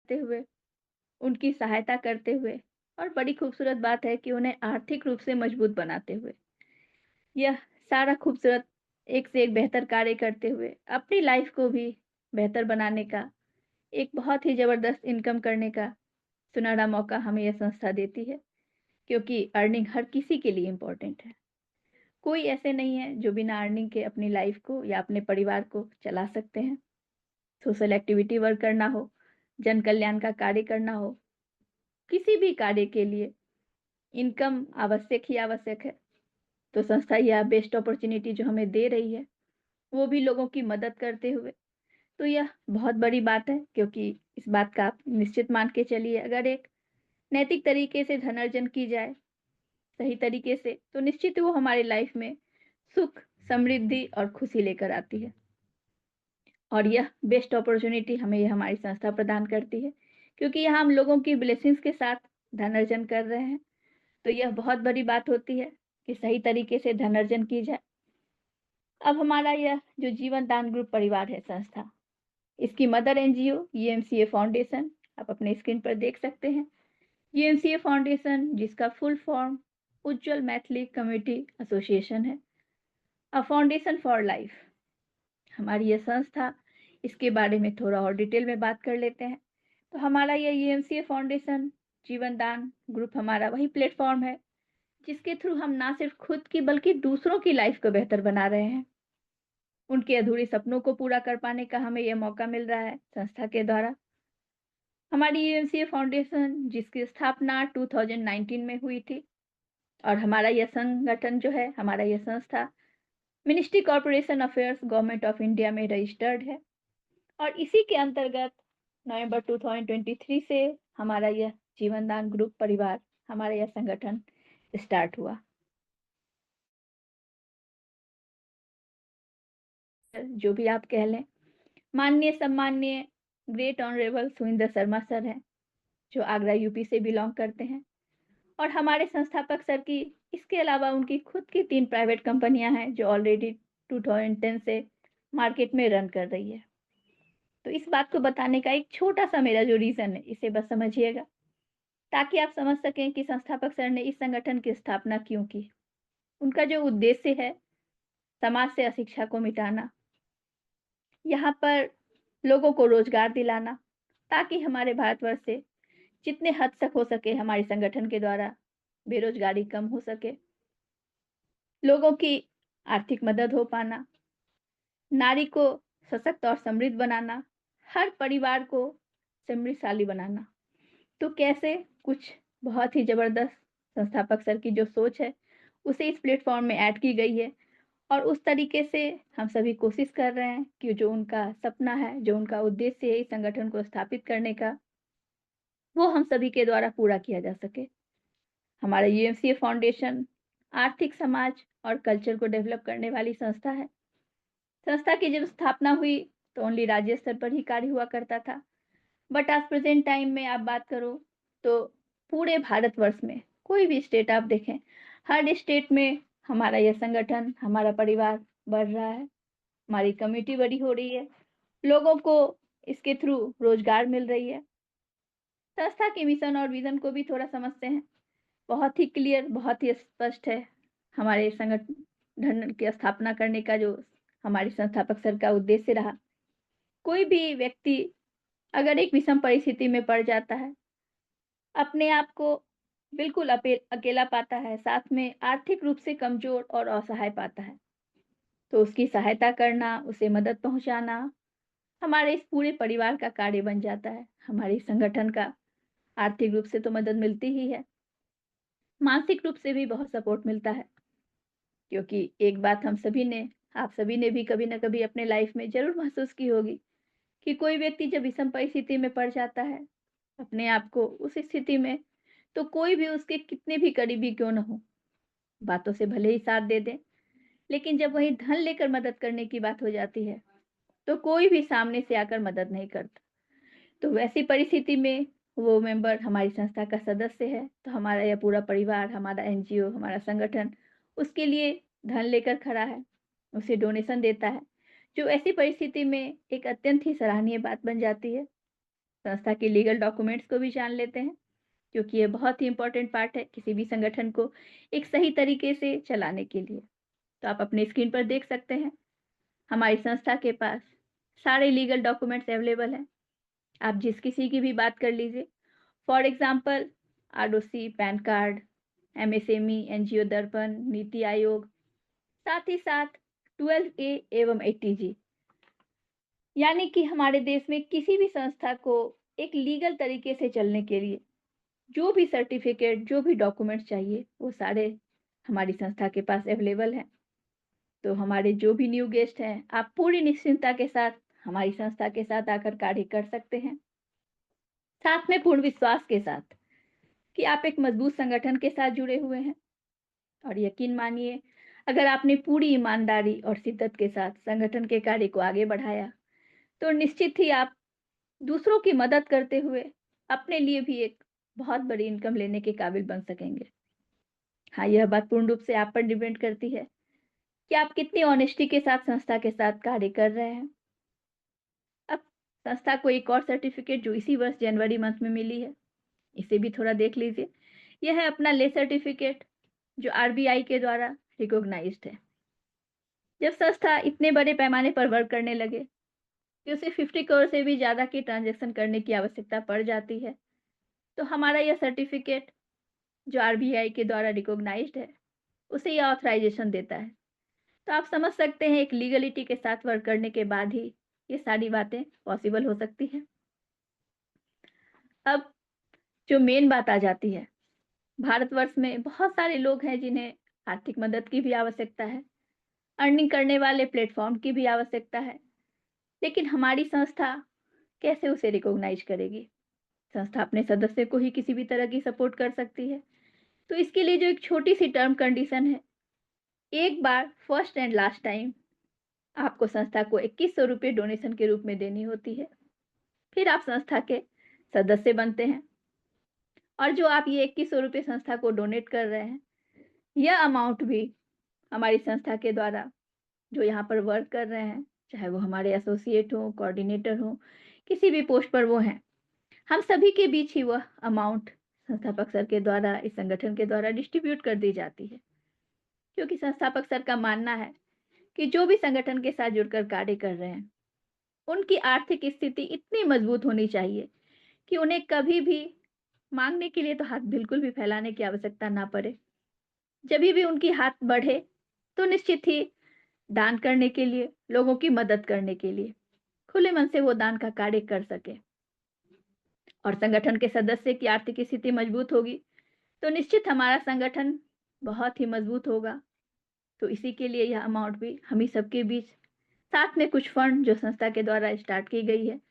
समझते हुए, उनकी सहायता करते हुए और बड़ी खूबसूरत बात है कि उन्हें आर्थिक रूप से मजबूत बनाते हुए। यह सारा खूबसूरत एक से एक बेहतर कार्य करते हुए अपनी लाइफ को भी बेहतर बनाने का, एक बहुत ही ज़बरदस्त इनकम करने का सुनहरा मौका हमें यह संस्था देती है, क्योंकि अर्निंग हर किसी के लिए इम्पोर्टेंट है। कोई ऐसे नहीं है जो बिना अर्निंग के अपनी लाइफ को या अपने परिवार को चला सकते हैं। सोशल एक्टिविटी वर्क करना हो, जन कल्याण का कार्य करना हो, किसी भी कार्य के लिए इनकम आवश्यक ही आवश्यक है। तो संस्था यह बेस्ट अपॉर्च्युनिटी जो हमें दे रही है, वो भी लोगों की मदद करते हुए, तो यह बहुत बड़ी बात है, क्योंकि इस बात का आप निश्चित मान के चलिए, अगर एक नैतिक तरीके से धन अर्जन की जाए, सही तरीके से, तो निश्चित ही वो हमारी लाइफ में सुख, समृद्धि और खुशी लेकर आती है। और यह बेस्ट अपॉर्च्युनिटी हमें ये हमारी संस्था प्रदान करती है, क्योंकि यहाँ हम लोगों की ब्लेसिंग्स के साथ धन अर्जन कर रहे हैं। तो यह बहुत बड़ी बात होती है कि सही तरीके से धन अर्जन की जाए। अब हमारा यह जो जीवन दान ग्रुप परिवार है संस्था, इसकी मदर एनजीओ यूएमसीए फाउंडेशन आप अपने स्क्रीन पर देख सकते हैं। यूएमसीए फाउंडेशन, जिसका फुल फॉर्म उज्जवल मैथिली कम्युनिटी एसोसिएशन है, अ फाउंडेशन फॉर लाइफ। हमारी यह संस्था, इसके बारे में थोड़ा और डिटेल में बात कर लेते हैं। तो हमारा यह यूएमसीए फाउंडेशन जीवन दान ग्रुप हमारा वही प्लेटफॉर्म है, जिसके थ्रू हम ना सिर्फ खुद की बल्कि दूसरों की लाइफ को बेहतर बना रहे हैं। उनके अधूरे सपनों को पूरा कर पाने का हमें यह मौका मिल रहा है संस्था के द्वारा। हमारी यूएमसीए फाउंडेशन, जिसकी स्थापना 2019 में हुई थी, और हमारा यह संगठन जो है, हमारा यह संस्था ministry corporation affairs government of India में रजिस्टर्ड है, और इसी के अंतर्गत नवंबर 2023 से हमारा यह जीवन दान ग्रुप परिवार, हमारा यह संगठन स्टार्ट हुआ। जो भी आप कह लें, माननीय सम्माननीय great honourable Suvinder Sharma sir हैं, जो आगरा यूपी से बिलोंग करते हैं, और हमारे संस्थापक सर की इसके अलावा उनकी खुद की 3 प्राइवेट कंपनियां हैं, जो ऑलरेडी 2010 से मार्केट में रन कर रही है। तो इस बात को बताने का एक छोटा-सा मेरा जो रीज़न है, इसे बस समझिएगा, ताकि आप समझ सकें कि संस्थापक सर ने इस संगठन की स्थापना क्यों की। उनका जो उद्देश्य है, समाज से अशिक्षा को मिटाना, यहाँ पर लोगों को रोज़गार दिलाना, ताकि हमारे भारतवर्ष से जितने हद तक हो सके हमारे संगठन के द्वारा बेरोज़गारी कम हो सके, लोगों की आर्थिक मदद हो पाना, नारी को सशक्त और समृद्ध बनाना, हर परिवार को समृद्धशाली बनाना। तो कैसे? कुछ बहुत ही ज़बरदस्त संस्थापक सर की जो सोच है, उसे इस प्लेटफ़ॉर्म में ऐड की गई है, और उस तरीके से हम सभी कोशिश कर रहे हैं कि जो उनका सपना है, जो उनका उद्देश्य है इस संगठन को स्थापित करने का, वो हम सभी के द्वारा पूरा किया जा सके। हमारा यूएमसीए फाउंडेशन आर्थिक, समाज और कल्चर को डेवलप करने वाली संस्था है। संस्था की जब स्थापना हुई, तो ओनली राज्य स्तर पर ही कार्य हुआ करता था। बट आज प्रेज़ेंट टाइम में आप बात करो, तो पूरे भारतवर्ष में कोई भी स्टेट आप देखें, हर स्टेट में हमारा यह संगठन, हमारा परिवार बढ़ रहा है, हमारी कम्युनिटी बड़ी हो रही है, लोगों को इसके थ्रू रोज़गार मिल रही है। संस्था के मिशन और विज़न को भी थोड़ा समझते हैं। बहुत ही क्लियर, बहुत ही स्पष्ट है। हमारे संगठन की स्थापना करने का जो हमारे संस्थापक सर का उद्देश्य रहा, कोई भी व्यक्ति अगर एक विषम परिस्थिति में पड़ जाता है, अपने आप को बिल्कुल अकेला पाता है, साथ में आर्थिक रूप से कमज़ोर और असहाय पाता है, तो उसकी सहायता करना, उसे मदद पहुँचाना, हमारे इस पूरे परिवार का कार्य बन जाता है। हमारे संगठन का आर्थिक रूप से तो मदद मिलती ही है, मानसिक रूप से भी बहुत सपोर्ट मिलता है। क्योंकि एक बात हम सभी ने, आप सभी ने भी कभी न कभी अपने लाइफ में ज़रूर महसूस की होगी कि कोई व्यक्ति जब विषम परिस्थिति में पड़ जाता है, अपने आप को उस स्थिति में, तो कोई भी उसके कितने भी करीबी क्यों न हो, बातों से भले ही साथ दे दें, लेकिन जब वही धन लेकर मदद करने की बात हो जाती है, तो कोई भी सामने से आकर मदद नहीं करता। तो वैसी परिस्थिति में वो मेंबर हमारी संस्था का सदस्य है, तो हमारा यह पूरा परिवार, हमारा एनजीओ, हमारा संगठन उसके लिए धन लेकर खड़ा है, उसे डोनेशन देता है, जो ऐसी परिस्थिति में एक अत्यंत ही सराहनीय बात बन जाती है। संस्था के लीगल डॉक्यूमेंट्स को भी जान लेते हैं, क्योंकि ये बहुत ही इम्पोर्टेंट पार्ट है किसी भी संगठन को एक सही तरीके से चलाने के लिए। तो आप अपने स्क्रीन पर देख सकते हैं, हमारी संस्था के पास सारे लीगल डॉक्यूमेंट्स अवेलेबल हैं। आप जिस किसी की भी बात कर लीजिए, for example ROC, pan card, MSME, NGO दर्पण, नीति आयोग, साथ ही साथ 12A एवं 80G। यानी कि हमारे देश में किसी भी संस्था को एक लीगल तरीके से चलने के लिए जो भी सर्टिफिकेट, जो भी डॉक्यूमेंट्स चाहिए, वो सारे हमारी संस्था के पास अवेलेबल हैं। तो हमारे जो भी न्यू गेस्ट हैं, आप पूरी निश्चिंतता के साथ हमारी संस्था के साथ आकर कार्य कर सकते हैं। साथ में पूर्ण विश्वास के साथ कि आप एक मजबूत संगठन के साथ जुड़े हुए हैं। और यकीन मानिए, अगर आपने पूरी ईमानदारी और शिद्दत के साथ संगठन के कार्य को आगे बढ़ाया, तो निश्चित ही आप दूसरों की मदद करते हुए अपने लिए भी एक बहुत बड़ी इनकम लेने के काबिल बन सकेंगे। हाँ, यह बात पूर्ण रूप से आप पर डिपेंड करती है कि आप कितनी ऑनेस्टी के साथ संस्था के साथ कार्य कर रहे हैं। अब संस्था को एक और सर्टिफिकेट जो इसी वर्ष जनवरी मंथ में मिली है, इसे भी थोड़ा देख लीजिए। यह है अपना ले सर्टिफिकेट, जो आरबीआई के द्वारा रिकॉग्नाइज्ड है। जब संस्था इतने बड़े पैमाने पर वर्क करने लगे कि उसे 50 करोड़ से भी ज़्यादा की ट्रांजैक्शन करने की आवश्यकता पड़ जाती है, तो हमारा यह सर्टिफिकेट जो आरबीआई के द्वारा रिकॉग्नाइज्ड है, उसे यह ऑथराइजेशन देता है। तो आप समझ सकते हैं, एक लीगलिटी के साथ वर्क करने के बाद ही ये सारी बातें पॉसिबल हो सकती हैं। अब जो मेन बात आ जाती है, भारतवर्ष में बहुत सारे लोग हैं जिन्हें आर्थिक मदद की भी आवश्यकता है, अर्निंग करने वाले प्लेटफॉर्म की भी आवश्यकता है, लेकिन हमारी संस्था कैसे उसे रिकॉग्नाइज करेगी? संस्था अपने सदस्य को ही किसी भी तरह की सपोर्ट कर सकती है। तो इसके लिए जो एक छोटी सी टर्म कंडीशन है, एक बार फर्स्ट एंड लास्ट टाइम आपको संस्था को 2100 रुपये डोनेशन के रूप में देनी होती है। फिर आप संस्था के सदस्य बनते हैं, और जो आप ये 2100 रुपये संस्था को डोनेट कर रहे हैं, यह अमाउंट भी हमारी संस्था के द्वारा जो यहाँ पर वर्क कर रहे हैं, चाहे वो हमारे एसोसिएट हों, कोऑर्डिनेटर हों, किसी भी पोस्ट पर वो हैं, हम सभी के बीच ही वह अमाउंट संस्थापक सर के द्वारा, इस संगठन के द्वारा डिस्ट्रीब्यूट कर दी जाती है। क्योंकि संस्थापक सर का मानना है कि जो भी संगठन के साथ जुड़कर कार्य कर रहे हैं, उनकी आर्थिक स्थिति इतनी मजबूत होनी चाहिए कि उन्हें कभी भी मांगने के लिए तो हाथ बिल्कुल भी फैलाने की आवश्यकता ना पड़े। जब भी उनकी हाथ बढ़े, तो निश्चित ही दान करने के लिए, लोगों की मदद करने के लिए खुले मन से वो दान का कार्य कर सके। और संगठन के सदस्य की आर्थिक स्थिति मजबूत होगी, तो निश्चित हमारा संगठन बहुत ही मजबूत होगा। तो इसी के लिए यह अमाउंट भी हम ही सबके बीच, साथ में कुछ फंड जो संस्था के द्वारा स्टार्ट की गई है,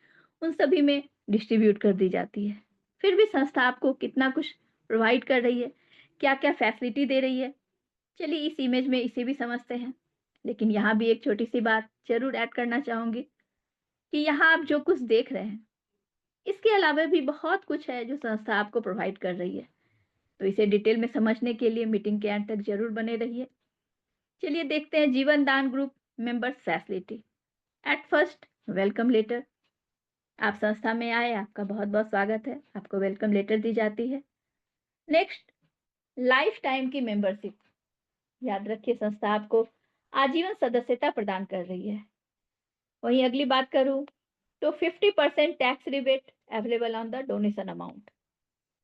उन सभी में डिस्ट्रीब्यूट कर दी जाती है। फिर भी संस्था आपको कितना कुछ प्रोवाइड कर रही है, क्या-क्या फैसिलिटी दे रही है, चलिए इस इमेज में इसे भी समझते हैं। लेकिन यहाँ भी एक छोटी-सी बात ज़रूर ऐड करना चाहूँगी कि यहाँ आप जो कुछ देख रहे हैं, इसके अलावा भी बहुत कुछ है जो संस्था आपको प्रोवाइड कर रही है। तो इसे डिटेल में समझने के लिए मीटिंग के एंड तक ज़रूर बने रहिए। चलिए देखते हैं Jeevan Daan group members facility. At first, welcome letter. आप संस्था में आए, आपका बहुत-बहुत स्वागत है। आपको वेलकम लेटर दी जाती है। नेक्स्ट, लाइफ टाइम की मेंबरशिप। याद रखिए, संस्था आपको आजीवन सदस्यता प्रदान कर रही है। वहीं अगली बात करूँ तो 50% tax rebate available on the donation amount.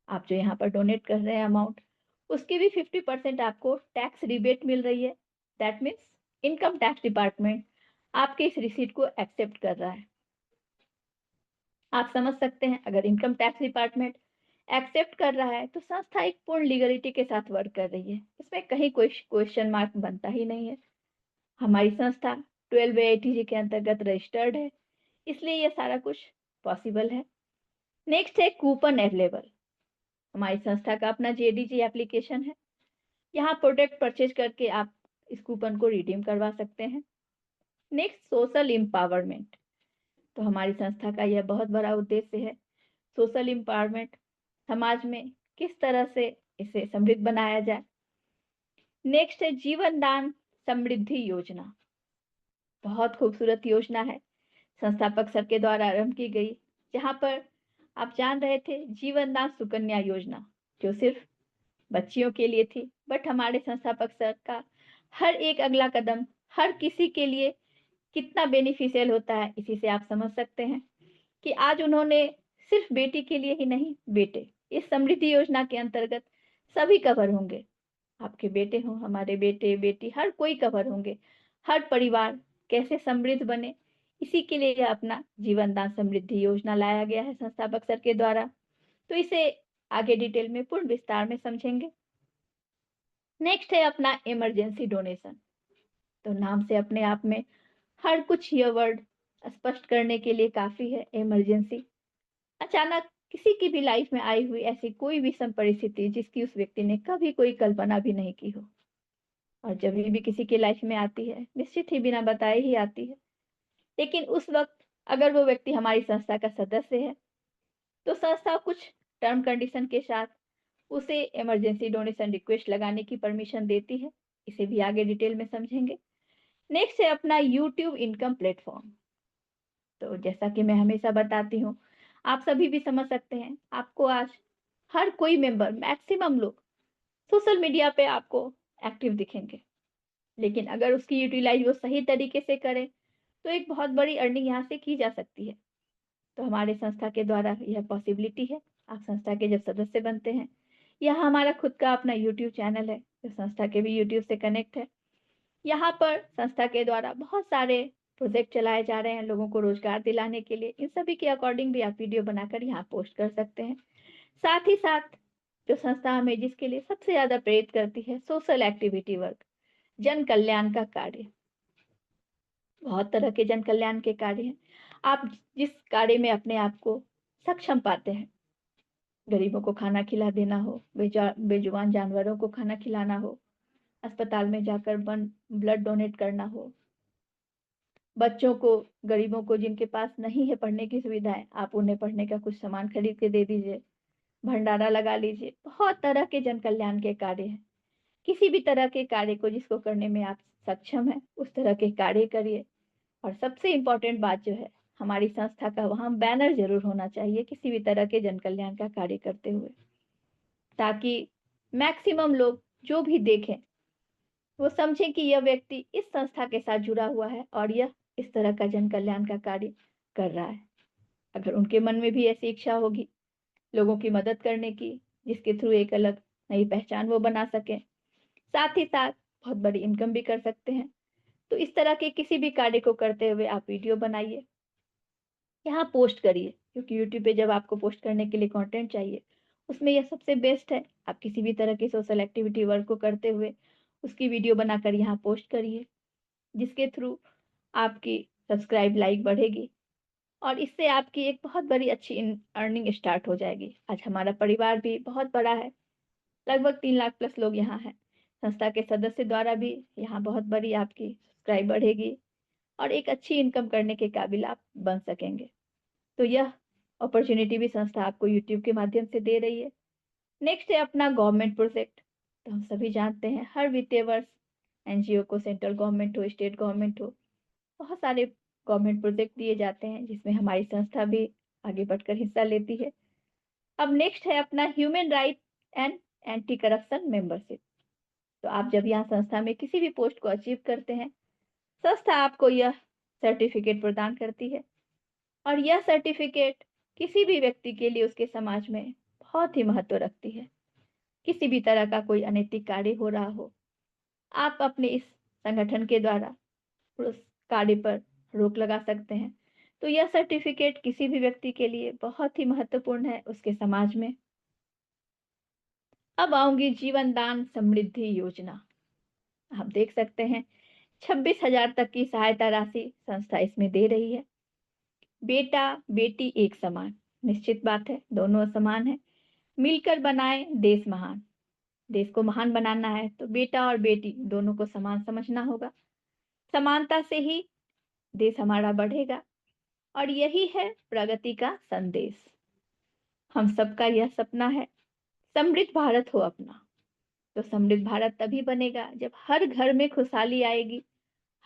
आप जो यहाँ पर डोनेट कर रहे हैं अमाउंट, उसकी भी 50% आपको टैक्स रिबेट मिल रही है। That means income tax department आपके इस रिसीट को एक्सेप्ट कर रहा है। आप समझ सकते हैं, अगर इनकम टैक्स डिपार्टमेंट एक्सेप्ट कर रहा है, तो संस्था एक पूर्ण लीगलिटी के साथ वर्क कर रही है। इसमें कहीं कोई क्वेश्चन मार्क बनता ही नहीं है। हमारी संस्था 12ATG के अंतर्गत रजिस्टर्ड है, इसलिए ये सारा कुछ पॉसिबल है। नेक्स्ट है कूपन अवेलेबल। हमारी संस्था का अपना जेडीजी एप्लीकेशन है। यहाँ प्रोडक्ट परचेज करके आप इस कूपन को रिडीम करवा सकते हैं। Next, social empowerment. तो हमारी संस्था का यह बहुत बड़ा उद्देश्य है, सोशल एम्पावरमेंट, समाज में किस तरह से इसे समृद्ध बनाया जाए। नेक्स्ट है जीवन दान समृद्धि योजना। बहुत खूबसूरत योजना है, संस्थापक सर के द्वारा आरंभ की गई, जहाँ पर आप जान रहे थे जीवन दान सुकन्या योजना, जो सिर्फ बच्चियों के लिए थी, बट हमारे संस्थापक सर का हर एक अगला कदम हर किसी के लिए कितना बेनिफिशियल होता है, इसी से आप समझ सकते हैं कि आज उन्होंने सिर्फ बेटी के लिए ही नहीं, बेटे इस समृद्धि योजना के अंतर्गत सभी कवर होंगे। आपके बेटे हों, हमारे बेटे बेटी, हर कोई कवर होंगे। हर परिवार कैसे समृद्ध बने, इसी के लिए यह अपना जीवन दान समृद्धि योजना लाया गया है संस्थापक सर के द्वारा। तो इसे आगे डिटेल में पूर्ण विस्तार में समझेंगे। नेक्स्ट है अपना इमरजेंसी डोनेशन। तो नाम से अपने आप में हर कुछ यह वर्ड स्पष्ट करने के लिए काफी है। इमरजेंसी अचानक किसी की भी लाइफ में आई हुई ऐसी कोई विषम परिस्थिति जिसकी उस व्यक्ति ने कभी कोई कल्पना भी नहीं की हो, और जब भी किसी की लाइफ में आती है निश्चित ही बिना बताए ही आती है। लेकिन उस वक्त अगर वो व्यक्ति हमारी संस्था का सदस्य है तो संस्था कुछ टर्म कंडीशन के साथ उसे इमरजेंसी डोनेशन रिक्वेस्ट लगाने की परमिशन देती है। इसे भी आगे डिटेल में समझेंगे। नेक्स्ट है अपना यूट्यूब इनकम प्लेटफॉर्म। तो जैसा कि मैं हमेशा बताती हूँ, आप सभी भी समझ सकते हैं, आपको आज हर कोई मेंबर, मैक्सिमम लोग सोशल मीडिया पे आपको एक्टिव दिखेंगे। लेकिन अगर उसकी यूटिलाइज वो सही तरीके से करे तो एक बहुत बड़ी अर्निंग यहाँ से की जा सकती है। तो हमारे संस्था के द्वारा यह पॉसिबिलिटी है। आप संस्था के जब सदस्य बनते हैं, यह हमारा खुद का अपना यूट्यूब चैनल है जो संस्था के भी यूट्यूब से कनेक्ट है। यहाँ पर संस्था के द्वारा बहुत सारे प्रोजेक्ट चलाए जा रहे हैं लोगों को रोजगार दिलाने के लिए। इन सभी के अकॉर्डिंग भी आप वीडियो बनाकर यहाँ पोस्ट कर सकते हैं। साथ ही साथ जो संस्था हमें जिसके लिए सबसे ज्यादा प्रेरित करती है, सोशल एक्टिविटी वर्क, जन कल्याण का कार्य। बहुत तरह के जन कल्याण के कार्य हैं। आप जिस कार्य में अपने आप को सक्षम पाते हैं, गरीबों को खाना खिला देना हो, बेजुबान जानवरों को खाना खिलाना हो, अस्पताल में जाकर ब्लड डोनेट करना हो, बच्चों को, गरीबों को जिनके पास नहीं है पढ़ने की सुविधाएं, आप उन्हें पढ़ने का कुछ सामान खरीद के दे दीजिए, भंडारा लगा लीजिए। बहुत तरह के जन कल्याण के कार्य हैं। किसी भी तरह के कार्य को जिसको करने में आप सक्षम हैं, उस तरह के कार्य करिए। और सबसे इम्पोर्टेंट बात जो है, हमारी संस्था का वहाँ बैनर जरूर होना चाहिए किसी भी तरह के जन कल्याण का कार्य करते हुए, ताकि मैक्सिमम लोग जो भी देखें वो समझें कि यह व्यक्ति इस संस्था के साथ जुड़ा हुआ है और यह इस तरह का जन कल्याण का कार्य कर रहा है। अगर उनके मन में भी ऐसी इच्छा होगी लोगों की मदद करने की, जिसके थ्रू एक अलग नई पहचान वो बना सके, साथ ही साथ बहुत बड़ी इनकम भी कर सकते हैं, तो इस तरह के किसी भी कार्य को करते हुए आप वीडियो बनाइए, यहाँ पोस्ट करिए। क्योंकि यूट्यूब पे जब आपको पोस्ट करने के लिए कंटेंट चाहिए, उसमें यह सबसे बेस्ट है। आप किसी भी तरह की सोशल एक्टिविटी वर्क को करते हुए उसकी वीडियो बनाकर यहाँ पोस्ट करिए, जिसके थ्रू आपकी सब्सक्राइब लाइक बढ़ेगी और इससे आपकी एक बहुत बड़ी अच्छी अर्निंग स्टार्ट हो जाएगी। आज हमारा परिवार भी बहुत बड़ा है, लगभग 3 लाख प्लस लोग यहाँ हैं। संस्था के सदस्य द्वारा भी यहाँ बहुत बड़ी आपकी सब्सक्राइब बढ़ेगी और एक अच्छी इनकम करने के काबिल आप बन सकेंगे। तो यह अपॉर्चुनिटी भी संस्था आपको यूट्यूब के माध्यम से दे रही है। नेक्स्ट है अपना गवर्नमेंट प्रोजेक्ट। तो हम सभी जानते हैं हर वित्तीय वर्ष एनजीओ को, सेंट्रल गवर्नमेंट हो, स्टेट गवर्नमेंट हो, बहुत सारे गवर्नमेंट प्रोजेक्ट दिए जाते हैं जिसमें हमारी संस्था भी आगे बढ़कर हिस्सा लेती है। अब नेक्स्ट है अपना human right and anti corruption membership. तो आप जब यहाँ संस्था में किसी भी पोस्ट को अचीव करते हैं, संस्था आपको यह सर्टिफिकेट प्रदान करती है और यह सर्टिफिकेट किसी भी व्यक्ति के लिए उसके समाज में बहुत ही महत्व रखती है। किसी भी तरह का कोई अनैतिक कार्य हो रहा हो, आप अपने इस संगठन के द्वारा उस कार्य पर रोक लगा सकते हैं। तो यह सर्टिफिकेट किसी भी व्यक्ति के लिए बहुत ही महत्वपूर्ण है उसके समाज में। अब आऊंगी जीवन दान समृद्धि योजना। आप देख सकते हैं 26,000 तक की सहायता राशि संस्था इसमें दे रही है। बेटा बेटी एक समान, निश्चित बात है दोनों समान है। मिलकर बनाए देश महान। देश को महान बनाना है तो बेटा और बेटी दोनों को समान समझना होगा। समानता से ही देश हमारा बढ़ेगा और यही है प्रगति का संदेश। हम सबका यह सपना है, समृद्ध भारत हो अपना। तो समृद्ध भारत तभी बनेगा जब हर घर में खुशहाली आएगी,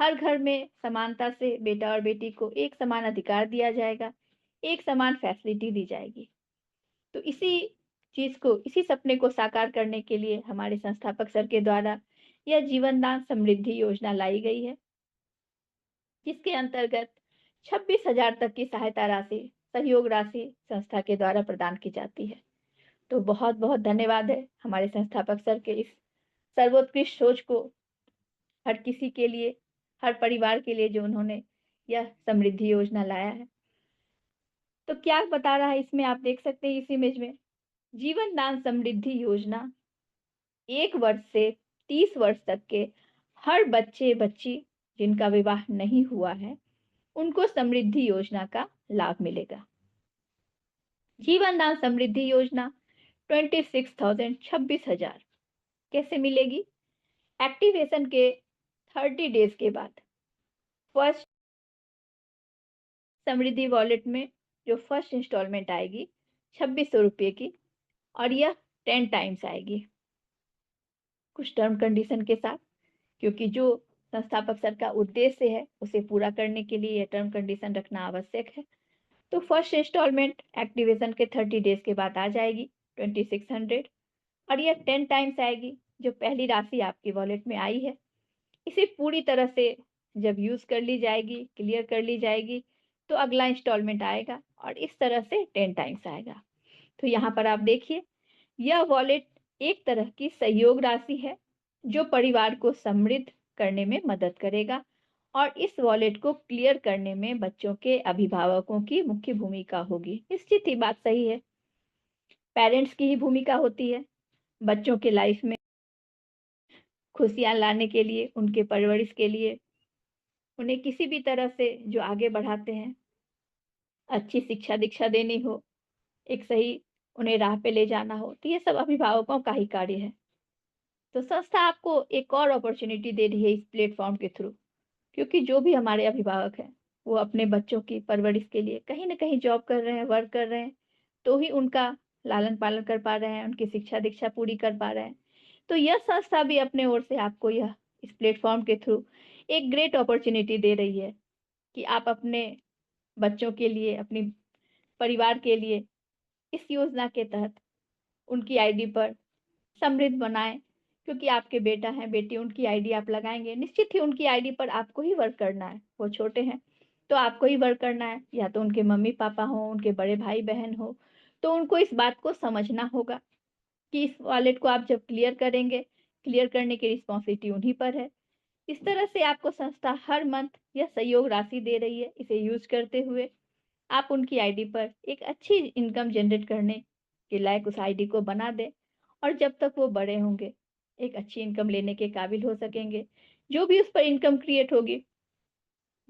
हर घर में समानता से बेटा और बेटी को एक समान अधिकार दिया जाएगा, एक समान फैसिलिटी दी जाएगी। इसी चीज़ को, इसी सपने को साकार करने के लिए हमारे संस्थापक सर के द्वारा यह जीवन दान समृद्धि योजना लाई गई है, जिसके अंतर्गत 26,000 तक की सहायता राशि, सहयोग राशि संस्था के द्वारा प्रदान की जाती है। तो बहुत-बहुत धन्यवाद है हमारे संस्थापक सर के इस सर्वोत्कृष्ट सोच को हर किसी के लिए, हर परिवार के लिए जो उन्होंने यह समृद्धि योजना लाया है। तो क्या बता रहा है इसमें आप देख सकते हैं इस इमेज में, जीवन दान समृद्धि योजना 1 वर्ष से 30 वर्ष तक के हर बच्चे-बच्ची जिनका विवाह नहीं हुआ है, उनको समृद्धि योजना का लाभ मिलेगा। जीवन दान समृद्धि योजना 26,000 26,000 कैसे मिलेगी? एक्टिवेशन के 30 डेज़ के बाद फर्स्ट समृद्धि वॉलेट में जो फर्स्ट इंस्टॉलमेंट आएगी 2600 रुपये की, और यह 10 टाइम्स आएगी, कुछ टर्म कंडीशन के साथ, क्योंकि जो संस्थापक सर का उद्देश्य है उसे पूरा करने के लिए यह टर्म कंडीशन रखना आवश्यक है। तो फर्स्ट इंस्टॉलमेंट एक्टिवेशन के 30 डेज के बाद आ जाएगी 2600, और यह 10 टाइम्स आएगी जो पहली राशि आपकी वॉलेट में आई है। इसे पूरी तरह से जब यूज़ कर ली जाएगी, क्लियर कर ली जाएगी, तो अगला इंस्टॉलमेंट आएगा और इस तरह से 10 टाइम्स आएगा। तो यहाँ पर आप देखिए, यह वॉलेट एक तरह की सहयोग राशि है जो परिवार को समृद्ध करने में मदद करेगा, और इस वॉलेट को क्लियर करने में बच्चों के अभिभावकों की मुख्य भूमिका होगी। निश्चित ही बात सही है, पेरेंट्स की ही भूमिका होती है बच्चों के लाइफ में खुशियाँ लाने के लिए, उनके परवरिश के लिए, उन्हें किसी भी तरह से जो आगे बढ़ाते हैं, अच्छी शिक्षा-दीक्षा देनी हो, एक सही उन्हें राह पे ले जाना हो, तो ये सब अभिभावकों का ही कार्य है। तो संस्था आपको एक और अपॉर्च्युनिटी दे रही है इस प्लेटफ़ॉर्म के थ्रू, क्योंकि जो भी हमारे अभिभावक हैं, वो अपने बच्चों की परवरिश के लिए कहीं न कहीं जॉब कर रहे हैं, वर्क कर रहे हैं, तो ही उनका लालन-पालन कर पा रहे हैं, उनकी शिक्षा-दीक्षा पूरी कर पा रहे हैं। तो यह संस्था भी अपने ओर से आपको यह इस प्लेटफ़ॉर्म के थ्रू एक ग्रेट अपॉर्च्युनिटी दे रही है कि आप अपने बच्चों के लिए, अपनी परिवार के लिए इस योजना के तहत उनकी आईडी पर समृद्ध बनाएँ, क्योंकि आपके बेटा हैं, बेटी, उनकी आईडी आप लगाएँगे, निश्चित ही उनकी आईडी पर आपको ही वर्क करना है। वो छोटे हैं, तो आपको ही वर्क करना है, या तो उनके मम्मी-पापा हों, उनके बड़े भाई-बहन हों, तो उनको इस बात को समझना होगा कि इस वॉलेट को आप जब क्लियर करेंगे, क्लियर करने की रिस्पॉन्सिबिलिटी उन्हीं पर है। इस तरह से आपको संस्था हर मंथ यह सहयोग राशि दे रही है। इसे यूज़ करते हुए आप उनकी आईडी पर एक अच्छी इनकम जनरेट करने के लायक उस आईडी को बना दें, और जब तक वो बड़े होंगे, एक अच्छी इनकम लेने के काबिल हो सकेंगे। जो भी उस पर इनकम क्रिएट होगी,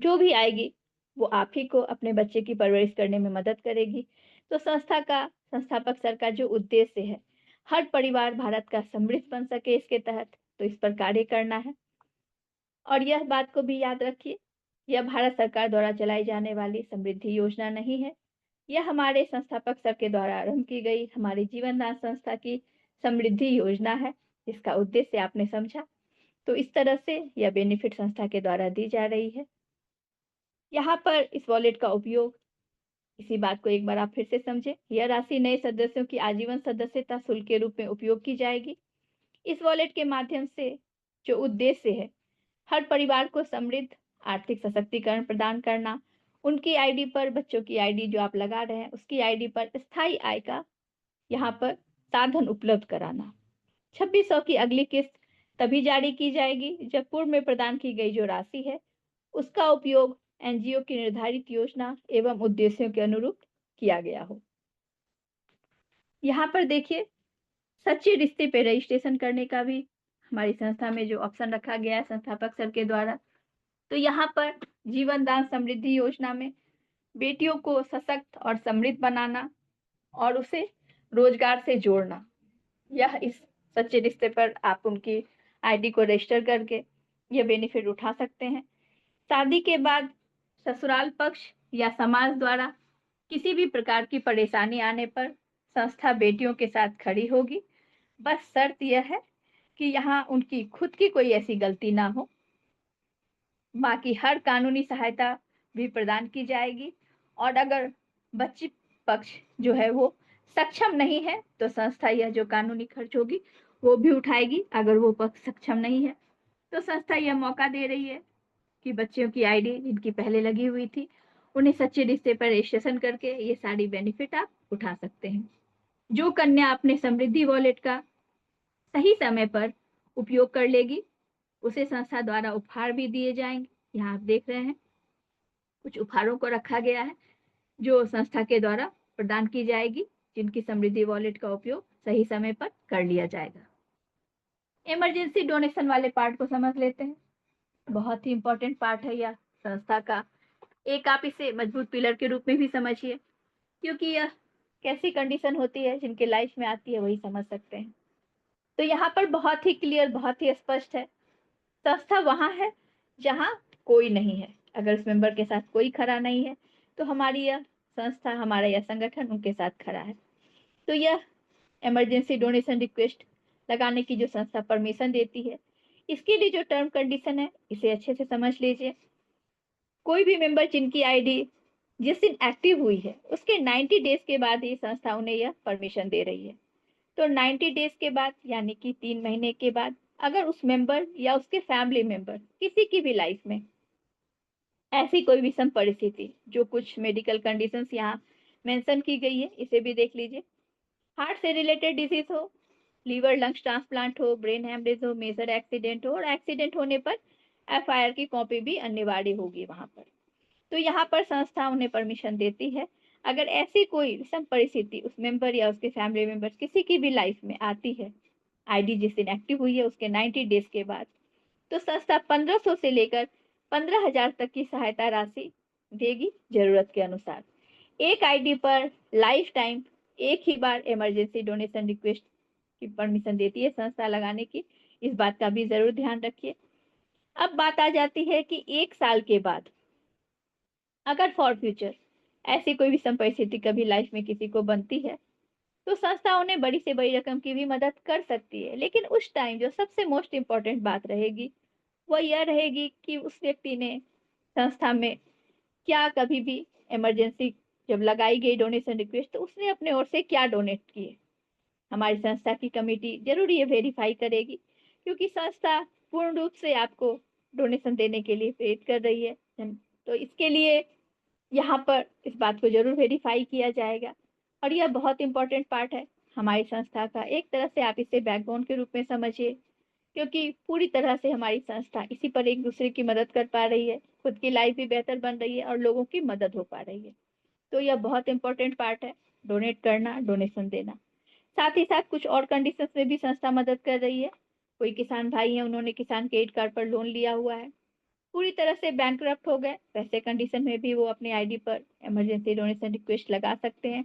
जो भी आएगी, वो आप ही को अपने बच्चे की परवरिश करने में मदद करेगी। तो संस्था का, संस्थापक सर का जो उद्देश्य है, हर परिवार भारत का समृद्ध बन सके इसके तहत, तो इस पर कार्य करना है। और यह बात को भी याद रखिए, यह भारत सरकार द्वारा चलाई जाने वाली समृद्धि योजना नहीं है। यह हमारे संस्थापक सर के द्वारा आरंभ की गई हमारी जीवन दान संस्था की समृद्धि योजना है, जिसका उद्देश्य आपने समझा। तो इस तरह से यह बेनिफिट संस्था के द्वारा दी जा रही है। यहाँ पर इस वॉलेट का उपयोग, इसी बात को एक बार आप फिर से समझें, यह राशि नए सदस्यों की आजीवन सदस्यता शुल्क के रूप में उपयोग की जाएगी। इस वॉलेट के माध्यम से जो उद्देश्य है, हर परिवार को समृद्ध आर्थिक सशक्तिकरण प्रदान करना, उनकी आईडी पर, बच्चों की आईडी जो आप लगा रहे हैं, उसकी आईडी पर स्थायी आय का यहाँ पर साधन उपलब्ध कराना। 2600 की अगली किस्त तभी जारी की जाएगी जब पूर्व में प्रदान की गई जो राशि है, उसका उपयोग एनजीओ की निर्धारित योजना एवं उद्देश्यों के अनुरूप किया गया हो। यहाँ पर देखिए, सच्चे रिश्ते पे रजिस्ट्रेशन करने का भी हमारी संस्था में जो ऑप्शन रखा गया है संस्थापक सर के द्वारा। तो यहाँ पर जीवन दान समृद्धि योजना में बेटियों को सशक्त और समृद्ध बनाना और उसे रोजगार से जोड़ना, यह इस सच्चे रिश्ते पर आप उनकी आईडी को रजिस्टर करके यह बेनिफिट उठा सकते हैं। शादी के बाद ससुराल पक्ष या समाज द्वारा किसी भी प्रकार की परेशानी आने पर संस्था बेटियों के साथ खड़ी होगी। बस शर्त यह है कि यहाँ उनकी खुद की कोई ऐसी गलती ना हो। बाकी हर कानूनी सहायता भी प्रदान की जाएगी, और अगर बच्ची पक्ष जो है वो सक्षम नहीं है तो संस्था यह जो कानूनी खर्च होगी वो भी उठाएगी। अगर वो पक्ष सक्षम नहीं है तो संस्था यह मौका दे रही है कि बच्चों की आईडी जिनकी पहले लगी हुई थी उन्हें सच्चे रिश्ते पर रजिस्ट्रेशन करके ये सारी बेनिफिट आप उठा सकते हैं। जो कन्या अपने समृद्धि वॉलेट का सही समय पर उपयोग कर लेगी उसे संस्था द्वारा उपहार भी दिए जाएंगे। यहाँ आप देख रहे हैं कुछ उपहारों को रखा गया है जो संस्था के द्वारा प्रदान की जाएगी, जिनकी समृद्धि वॉलेट का उपयोग सही समय पर कर लिया जाएगा। इमरजेंसी डोनेशन वाले पार्ट को समझ लेते हैं। बहुत ही इंपॉर्टेंट पार्ट है यह संस्था का। एक आप इसे मजबूत पिलर के रूप में भी समझिए, क्योंकि यह कैसी कंडीशन होती है जिनके लाइफ में आती है वही समझ सकते हैं। तो यहाँ पर बहुत ही क्लियर, बहुत ही स्पष्ट है, संस्था वहां है जहां कोई नहीं है। अगर उस मेंबर के साथ कोई खड़ा नहीं है तो हमारी यह संस्था, हमारा यह संगठन उनके साथ खड़ा है। तो यह इमरजेंसी डोनेशन रिक्वेस्ट लगाने की जो संस्था परमिशन देती है, इसके लिए जो टर्म कंडीशन है इसे अच्छे से समझ लीजिए। कोई भी मेंबर जिनकी आईडी जिस दिन एक्टिव हुई है उसके 90 डेज के बाद ही संस्था उन्हें यह परमिशन दे रही है। तो 90 डेज के बाद यानी कि 3 महीने के बाद अगर उस मेंबर या उसके फैमिली मेंबर किसी की भी लाइफ में ऐसी कोई विषम परिस्थिति, जो कुछ मेडिकल कंडीशंस यहाँ मेंशन की गई है इसे भी देख लीजिए। हार्ट से रिलेटेड डिजीज हो, लीवर लंग्स ट्रांसप्लांट हो, ब्रेन हेमरेज हो, मेजर एक्सीडेंट हो, और एक्सीडेंट होने पर एफआईआर की कॉपी भी अनिवार्य होगी वहां पर। तो यहाँ पर संस्था उन्हें परमिशन देती है। अगर ऐसी कोई विषम परिस्थिति उस मेंबर या उसके फैमिली मेंबर्स किसी की भी लाइफ में आती है, आईडी जिस दिन एक्टिव हुई है उसके 90 डेज के बाद, तो संस्था 1500 से लेकर 15,000 तक की सहायता राशि देगी जरूरत के अनुसार। एक आईडी पर लाइफ टाइम एक ही बार इमरजेंसी डोनेशन रिक्वेस्ट की परमिशन देती है संस्था लगाने की, इस बात का भी जरूर ध्यान रखिए। अब बात आ जाती है कि 1 साल के बाद अगर फॉर फ्यूचर ऐसी कोई विषम परिस्थिति कभी लाइफ में किसी को बनती है तो संस्था उन्हें बड़ी से बड़ी रकम की भी मदद कर सकती है। लेकिन उस टाइम जो सबसे मोस्ट इम्पॉर्टेंट बात रहेगी वो यह रहेगी कि उस व्यक्ति ने संस्था में क्या कभी भी इमरजेंसी जब लगाई गई डोनेशन रिक्वेस्ट तो उसने अपने ओर से क्या डोनेट किए। हमारी संस्था की कमेटी जरूर ये वेरीफाई करेगी, क्योंकि संस्था पूर्ण रूप से आपको डोनेशन देने के लिए प्रेरित कर रही है। तो इसके लिए यहाँ पर इस बात को जरूर वेरीफाई किया जाएगा। और यह बहुत इंपॉर्टेंट पार्ट है हमारी संस्था का। एक तरह से आप इसे बैकबोन के रूप में समझिए, क्योंकि पूरी तरह से हमारी संस्था इसी पर एक दूसरे की मदद कर पा रही है, खुद की लाइफ भी बेहतर बन रही है और लोगों की मदद हो पा रही है। तो यह बहुत इंपॉर्टेंट पार्ट है, डोनेट करना, डोनेशन देना। साथ ही साथ कुछ और कंडीशंस में भी संस्था मदद कर रही है। कोई किसान भाई है, उन्होंने किसान क्रेडिट कार्ड पर लोन लिया हुआ है, पूरी तरह से बैंकरप्ट हो गए, वैसे कंडीशन में भी वो अपनी आईडी पर इमरजेंसी डोनेशन रिक्वेस्ट लगा सकते हैं।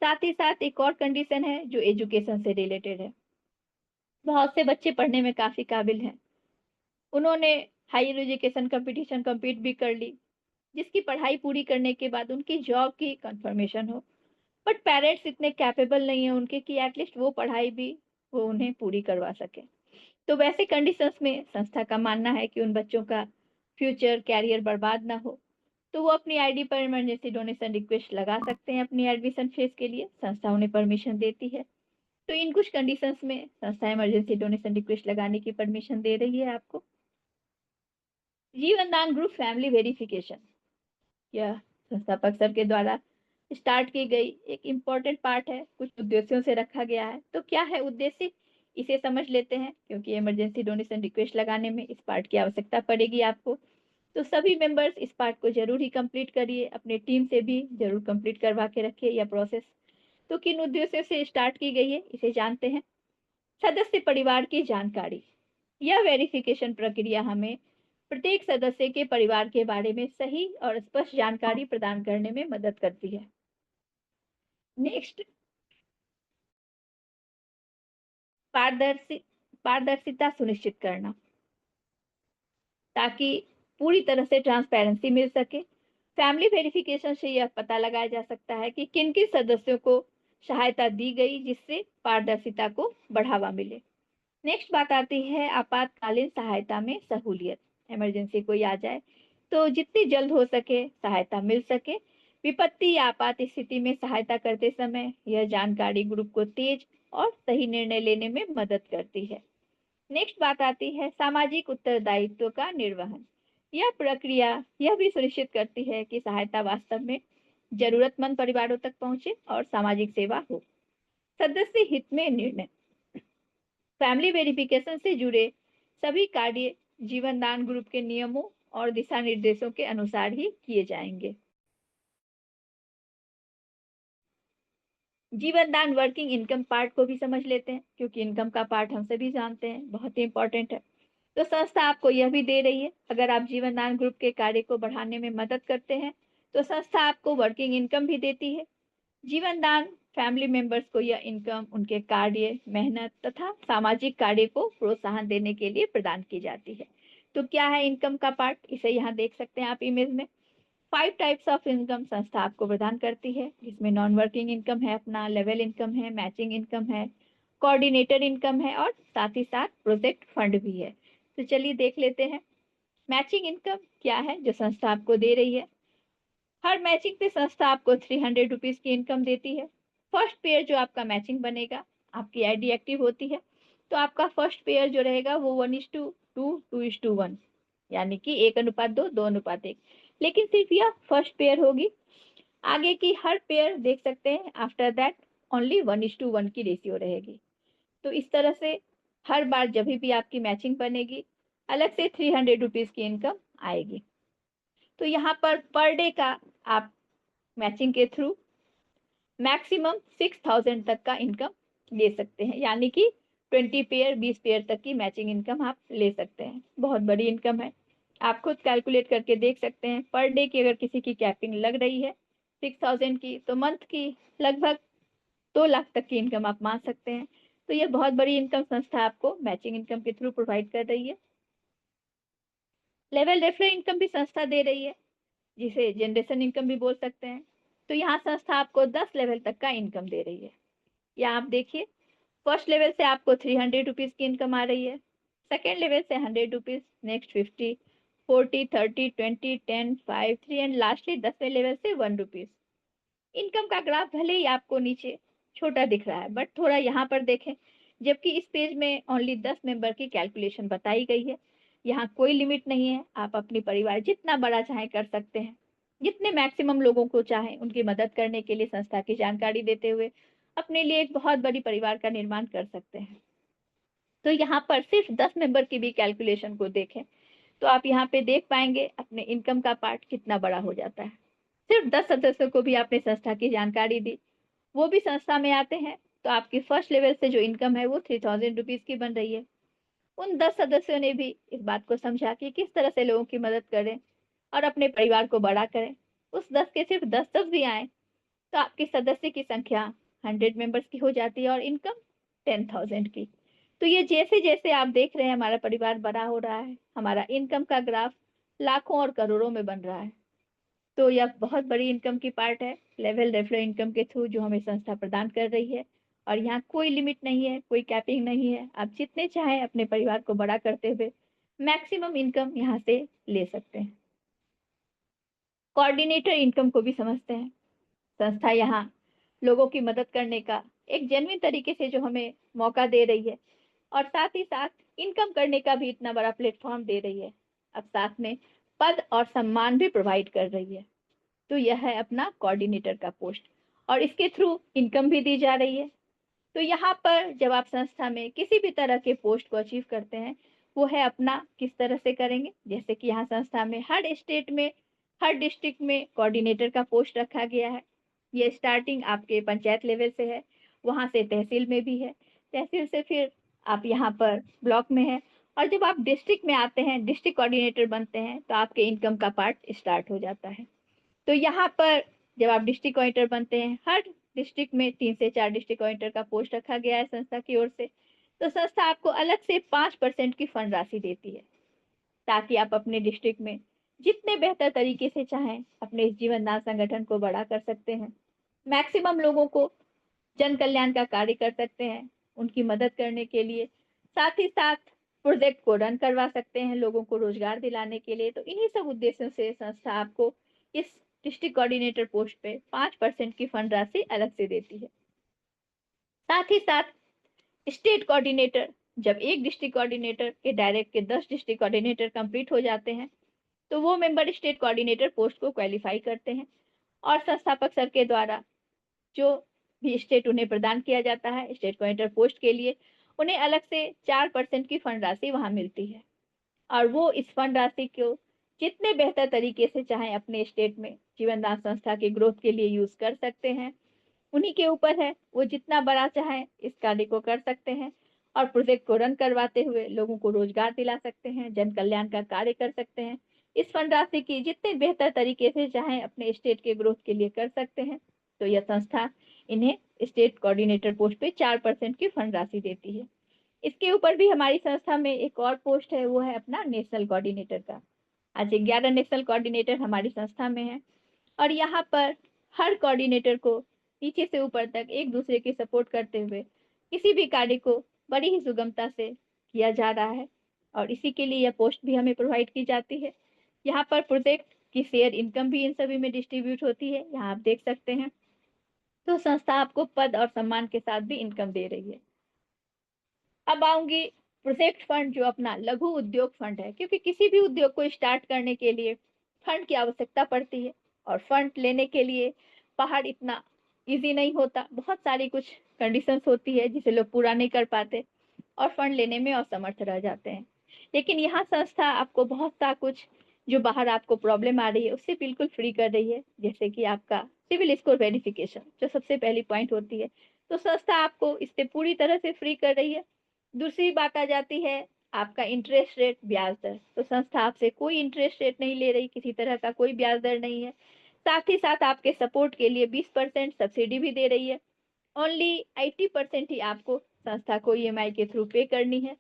साथ ही साथ एक और कंडीशन है जो एजुकेशन से रिलेटेड है। बहुत से बच्चे पढ़ने में काफी काबिल हैं, उन्होंने हायर एजुकेशन कंपटीशन कम्पीट भी कर ली, जिसकी पढ़ाई पूरी करने के बाद उनकी जॉब की कंफर्मेशन हो, बट पेरेंट्स इतने कैपेबल नहीं है उनके कि एटलीस्ट वो पढ़ाई भी वो उन्हें पूरी करवा सके। तो वैसे कंडीशंस में संस्था का मानना है कि उन बच्चों का फ्यूचर कैरियर बर्बाद ना हो, तो वो अपनी आईडी पर इमरजेंसी डोनेशन रिक्वेस्ट लगा सकते हैं अपनी एडमिशन फीस के लिए, संस्था उन्हें परमिशन देती है। तो इन कुछ कंडीशंस में संस्था इमरजेंसी डोनेशन रिक्वेस्ट लगाने की परमिशन दे रही है आपको। जीवन दान ग्रुप फैमिली वेरिफिकेशन, यह संस्थापक सर के द्वारा स्टार्ट की गई एक इम्पॉर्टेंट पार्ट है, कुछ उद्देश्यों से रखा गया है। तो क्या है उद्देश्य, इसे समझ लेते हैं, क्योंकि इमरजेंसी डोनेशन रिक्वेस्ट लगाने में इस पार्ट की आवश्यकता पड़ेगी आपको। तो सभी मेंबर्स इस पार्ट को जरूर ही कंप्लीट करिए, अपने टीम से भी जरूर कंप्लीट करवा के रखिए यह प्रोसेस। तो किन उद्देश्यों से स्टार्ट की गई है इसे जानते हैं। सदस्य परिवार की जानकारी, यह वेरिफिकेशन प्रक्रिया हमें प्रत्येक सदस्य के परिवार के बारे में सही और स्पष्ट जानकारी प्रदान करने में मदद करती है। नेक्स्ट, पारदर्शिता सुनिश्चित करना, ताकि पूरी तरह से ट्रांसपेरेंसी मिल सके। फैमिली वेरिफिकेशन से यह पता लगाया जा सकता है कि किन किन सदस्यों को सहायता दी गई, जिससे पारदर्शिता को बढ़ावा मिले। नेक्स्ट बात आती है आपातकालीन सहायता में सहूलियत। इमरजेंसी कोई आ जाए तो जितनी जल्द हो सके सहायता मिल सके, विपत्ति या आपात स्थिति में सहायता करते समय यह जानकारी ग्रुप को तेज और सही निर्णय लेने में मदद करती है। नेक्स्ट बात आती है सामाजिक उत्तरदायित्व का निर्वहन। यह प्रक्रिया यह भी सुनिश्चित करती है कि सहायता वास्तव में जरूरतमंद परिवारों तक पहुंचे और सामाजिक सेवा हो। सदस्य हित में निर्णय। फैमिली वेरिफिकेशन से जुड़े सभी कार्य जीवन दान ग्रुप के नियमों और दिशा निर्देशों के अनुसार ही किए जाएंगे। जीवन दान वर्किंग इनकम पार्ट को भी समझ लेते हैं, क्योंकि इनकम का पार्ट हम सभी जानते हैं बहुत ही इंपॉर्टेंट है। तो संस्था आपको यह भी दे रही है, अगर आप जीवन दान ग्रुप के कार्य को बढ़ाने में मदद करते हैं तो संस्था आपको वर्किंग इनकम भी देती है। जीवन दान फैमिली मेंबर्स को यह इनकम उनके कार्य, मेहनत तथा सामाजिक कार्य को प्रोत्साहन देने के लिए प्रदान की जाती है। तो क्या है इनकम का पार्ट, इसे यहाँ देख सकते हैं आप इमेज में। 5 टाइप्स ऑफ इनकम संस्था आपको प्रदान करती है, जिसमें नॉन वर्किंग इनकम है, अपना लेवल इनकम है, मैचिंग इनकम है, कोऑर्डिनेटर इनकम है और साथ ही साथ प्रोजेक्ट फंड भी है। तो चलिए देख लेते हैं मैचिंग इनकम क्या है जो संस्था आपको दे रही है। हर मैचिंग पे संस्था आपको 300 रुपीज की इनकम देती है। फर्स्ट पेयर जो आपका मैचिंग बनेगा, आपकी आईडी एक्टिव होती है तो आपका फर्स्ट पेयर जो रहेगा वो 1:2, 2:1, यानी कि 1:2, 2:1। लेकिन सिर्फ यह फर्स्ट पेयर होगी। आगे की हर पेयर देख सकते हैं आफ्टर दैट ओनली 1:1 की रेशियो रहेगी। तो इस तरह से हर बार जब भी आपकी मैचिंग बनेगी अलग से 300 रुपीज की इनकम आएगी। तो यहाँ पर डे का आप मैचिंग के थ्रू मैक्सिमम 6000 तक का इनकम ले सकते हैं, यानी कि 20 पेयर 20 पेयर तक की मैचिंग इनकम आप ले सकते हैं। बहुत बड़ी इनकम है, आप खुद कैलकुलेट करके देख सकते हैं। पर डे की अगर किसी की कैपिंग लग रही है 6000 की तो मंथ की लगभग 2 लाख तक की इनकम आप मान सकते हैं। तो यह बहुत बड़ी इनकम संस्था आपको मैचिंग इनकम के थ्रू प्रोवाइड कर रही है। लेवल रेफरल इनकम भी संस्था दे रही है, जिसे जनरेशन इनकम भी बोल सकते हैं। तो यहाँ संस्था आपको 10 लेवल तक का इनकम दे रही है। या आप देखिए फर्स्ट लेवल से आपको 300 रुपीज की इनकम आ रही है, सेकेंड लेवल से 100 रुपीज, नेक्स्ट 50, 40, 30, 20, 10, 5, 3 एंड लास्टली 10वें लेवल से 1 रुपीज। इनकम का ग्राफ भले ही आपको नीचे छोटा दिख रहा है, बट थोड़ा यहाँ पर देखें, जबकि इस पेज में ओनली 10 मेंबर की कैलकुलेशन बताई गई है। यहाँ कोई लिमिट नहीं है, आप अपनी परिवार जितना बड़ा चाहे कर सकते हैं। जितने मैक्सिमम लोगों को चाहे उनकी मदद करने के लिए संस्था की जानकारी देते हुए अपने लिए एक बहुत बड़ी परिवार का निर्माण कर सकते हैं। तो यहाँ पर सिर्फ 10 मेंबर की भी कैलकुलेशन को देखें तो आप यहाँ पे देख पाएंगे अपने इनकम का पार्ट कितना बड़ा हो जाता है। सिर्फ 10 सदस्यों को भी आपने संस्था की जानकारी दी, वो भी संस्था में आते हैं, तो आपकी फर्स्ट लेवल से जो इनकम है वो 3000 रुपीज की बन रही है। उन 10 सदस्यों ने भी इस बात को समझा कि किस तरह से लोगों की मदद करें और अपने परिवार को बड़ा करें। उस 10 के सिर्फ 10 भी आए तो आपके सदस्य की संख्या 100 मेंबर्स की हो जाती है और इनकम 10,000 की। तो ये जैसे जैसे आप देख रहे हैं हमारा परिवार बड़ा हो रहा है, हमारा इनकम का ग्राफ लाखों और करोड़ों में बन रहा है। तो यह बहुत बड़ी इनकम की पार्ट है लेवल रेफरल इनकम के थ्रू जो हमें संस्था प्रदान कर रही है। और यहाँ कोई लिमिट नहीं है, कोई कैपिंग नहीं है, आप जितने चाहें अपने परिवार को बड़ा करते हुए मैक्सिमम इनकम यहाँ से ले सकते हैं। कोऑर्डिनेटर इनकम को भी समझते हैं। संस्था यहाँ लोगों की मदद करने का एक जेन्युइन तरीके से जो हमें मौका दे रही है और साथ ही साथ इनकम करने का भी इतना बड़ा प्लेटफॉर्म दे रही है, अब साथ में पद और सम्मान भी प्रोवाइड कर रही है। तो यह है अपना कोऑर्डिनेटर का पोस्ट और इसके थ्रू इनकम भी दी जा रही है। तो यहाँ पर जब आप संस्था में किसी भी तरह के पोस्ट को अचीव करते हैं वो है अपना किस तरह से करेंगे। जैसे कि यहाँ संस्था में हर स्टेट में हर डिस्ट्रिक्ट में कोऑर्डिनेटर का पोस्ट रखा गया है। ये स्टार्टिंग आपके पंचायत लेवल से है, वहाँ से तहसील में भी है, तहसील से फिर आप यहाँ पर ब्लॉक में है और जब आप डिस्ट्रिक्ट में आते हैं डिस्ट्रिक्ट कोऑर्डिनेटर बनते हैं तो आपके इनकम का पार्ट स्टार्ट हो जाता है। तो यहाँ पर जब आप डिस्ट्रिक्ट कोऑर्डिनेटर बनते हैं हर डिस्ट्रिक्ट में 3 से 4 डिस्ट्रिक्ट कोऑर्डिनेटर का पोस्ट रखा गया है संस्था की ओर से। तो संस्था आपको अलग से 5% की फंड राशि देती है ताकि आप अपने डिस्ट्रिक्ट में जितने बेहतर तरीके से चाहें अपने इस जीवन दान संगठन को बड़ा कर सकते हैं, मैक्सिमम लोगों को जन कल्याण का कार्य कर सकते हैं उनकी मदद करने के लिए, साथ ही साथ प्रोजेक्ट को रन करवा सकते हैं लोगों को रोजगार दिलाने के लिए। तो इन्हीं सब उद्देश्यों से संस्था आपको इस डिस्ट्रिक्ट कोऑर्डिनेटर पोस्ट पे 5% की फंड राशि अलग से देती है। साथ ही साथ स्टेट कोऑर्डिनेटर, जब एक डिस्ट्रिक्ट कोऑर्डिनेटर के डायरेक्ट के 10 डिस्ट्रिक्ट कोऑर्डिनेटर कंप्लीट हो जाते हैं तो वो मेंबर स्टेट कोऑर्डिनेटर पोस्ट को क्वालिफाई करते हैं और संस्थापक सर के द्वारा जो भी स्टेट उन्हें प्रदान किया जाता है स्टेट कोऑर्डिनेटर पोस्ट के लिए, उन्हें अलग से 4% की फंड राशि वहां मिलती है और वो इस फंड राशि को जितने बेहतर तरीके से चाहे अपने स्टेट में जीवन दान संस्था के ग्रोथ के लिए यूज कर सकते हैं। उन्हीं के ऊपर है, वो जितना बड़ा चाहे इस कार्य को कर सकते हैं और प्रोजेक्ट को रन करवाते हुए लोगों को रोजगार दिला सकते हैं, जन कल्याण का कार्य कर सकते हैं। इस फंड राशि की जितने बेहतर तरीके से चाहे अपने स्टेट के ग्रोथ के लिए कर सकते हैं, तो यह संस्था इन्हें स्टेट कोऑर्डिनेटर पोस्ट पे 4% की फंड राशि देती है। इसके ऊपर भी हमारी संस्था में एक और पोस्ट है, वो है अपना नेशनल कोऑर्डिनेटर का। आज 11 नेशनल कोऑर्डिनेटर हमारी संस्था में है और यहाँ पर हर कोऑर्डिनेटर को नीचे से ऊपर तक एक दूसरे की सपोर्ट करते हुए किसी भी कार्य को बड़ी ही सुगमता से किया जा रहा है और इसी के लिए यह पोस्ट भी हमें प्रोवाइड की जाती है। यहाँ पर प्रोजेक्ट की शेयर इनकम भी इन सभी में डिस्ट्रीब्यूट होती है, यहाँ आप देख सकते हैं। तो संस्था आपको पद और सम्मान के साथ भी इनकम दे रही है। अब आऊंगी प्रोजेक्ट फंड, जो अपना लघु उद्योग फंड है, क्योंकि किसी भी उद्योग को स्टार्ट करने के लिए फंड की आवश्यकता पड़ती है और फंड लेने के लिए बाहर इतना इजी नहीं होता, बहुत सारी कुछ कंडीशंस होती है जिसे लोग पूरा नहीं कर पाते और फंड लेने में असमर्थ रह जाते हैं। लेकिन यहाँ संस्था आपको बहुत सा कुछ जो बाहर आपको प्रॉब्लम आ रही है उससे बिल्कुल फ्री कर रही है, जैसे कि आपका सिविल स्कोर वेरिफिकेशन जो सबसे पहली पॉइंट होती है, तो संस्था आपको इससे पूरी तरह से फ्री कर रही है। दूसरी बात आ जाती है आपका इंटरेस्ट रेट, ब्याज दर। तो संस्था आपसे कोई इंटरेस्ट रेट नहीं ले रही, किसी तरह का कोई ब्याज दर नहीं है। साथ ही साथ आपके सपोर्ट के लिए 20% सब्सिडी भी दे रही है। ओनली 80% ही आपको संस्था को ईएमआई के थ्रू पे करनी है।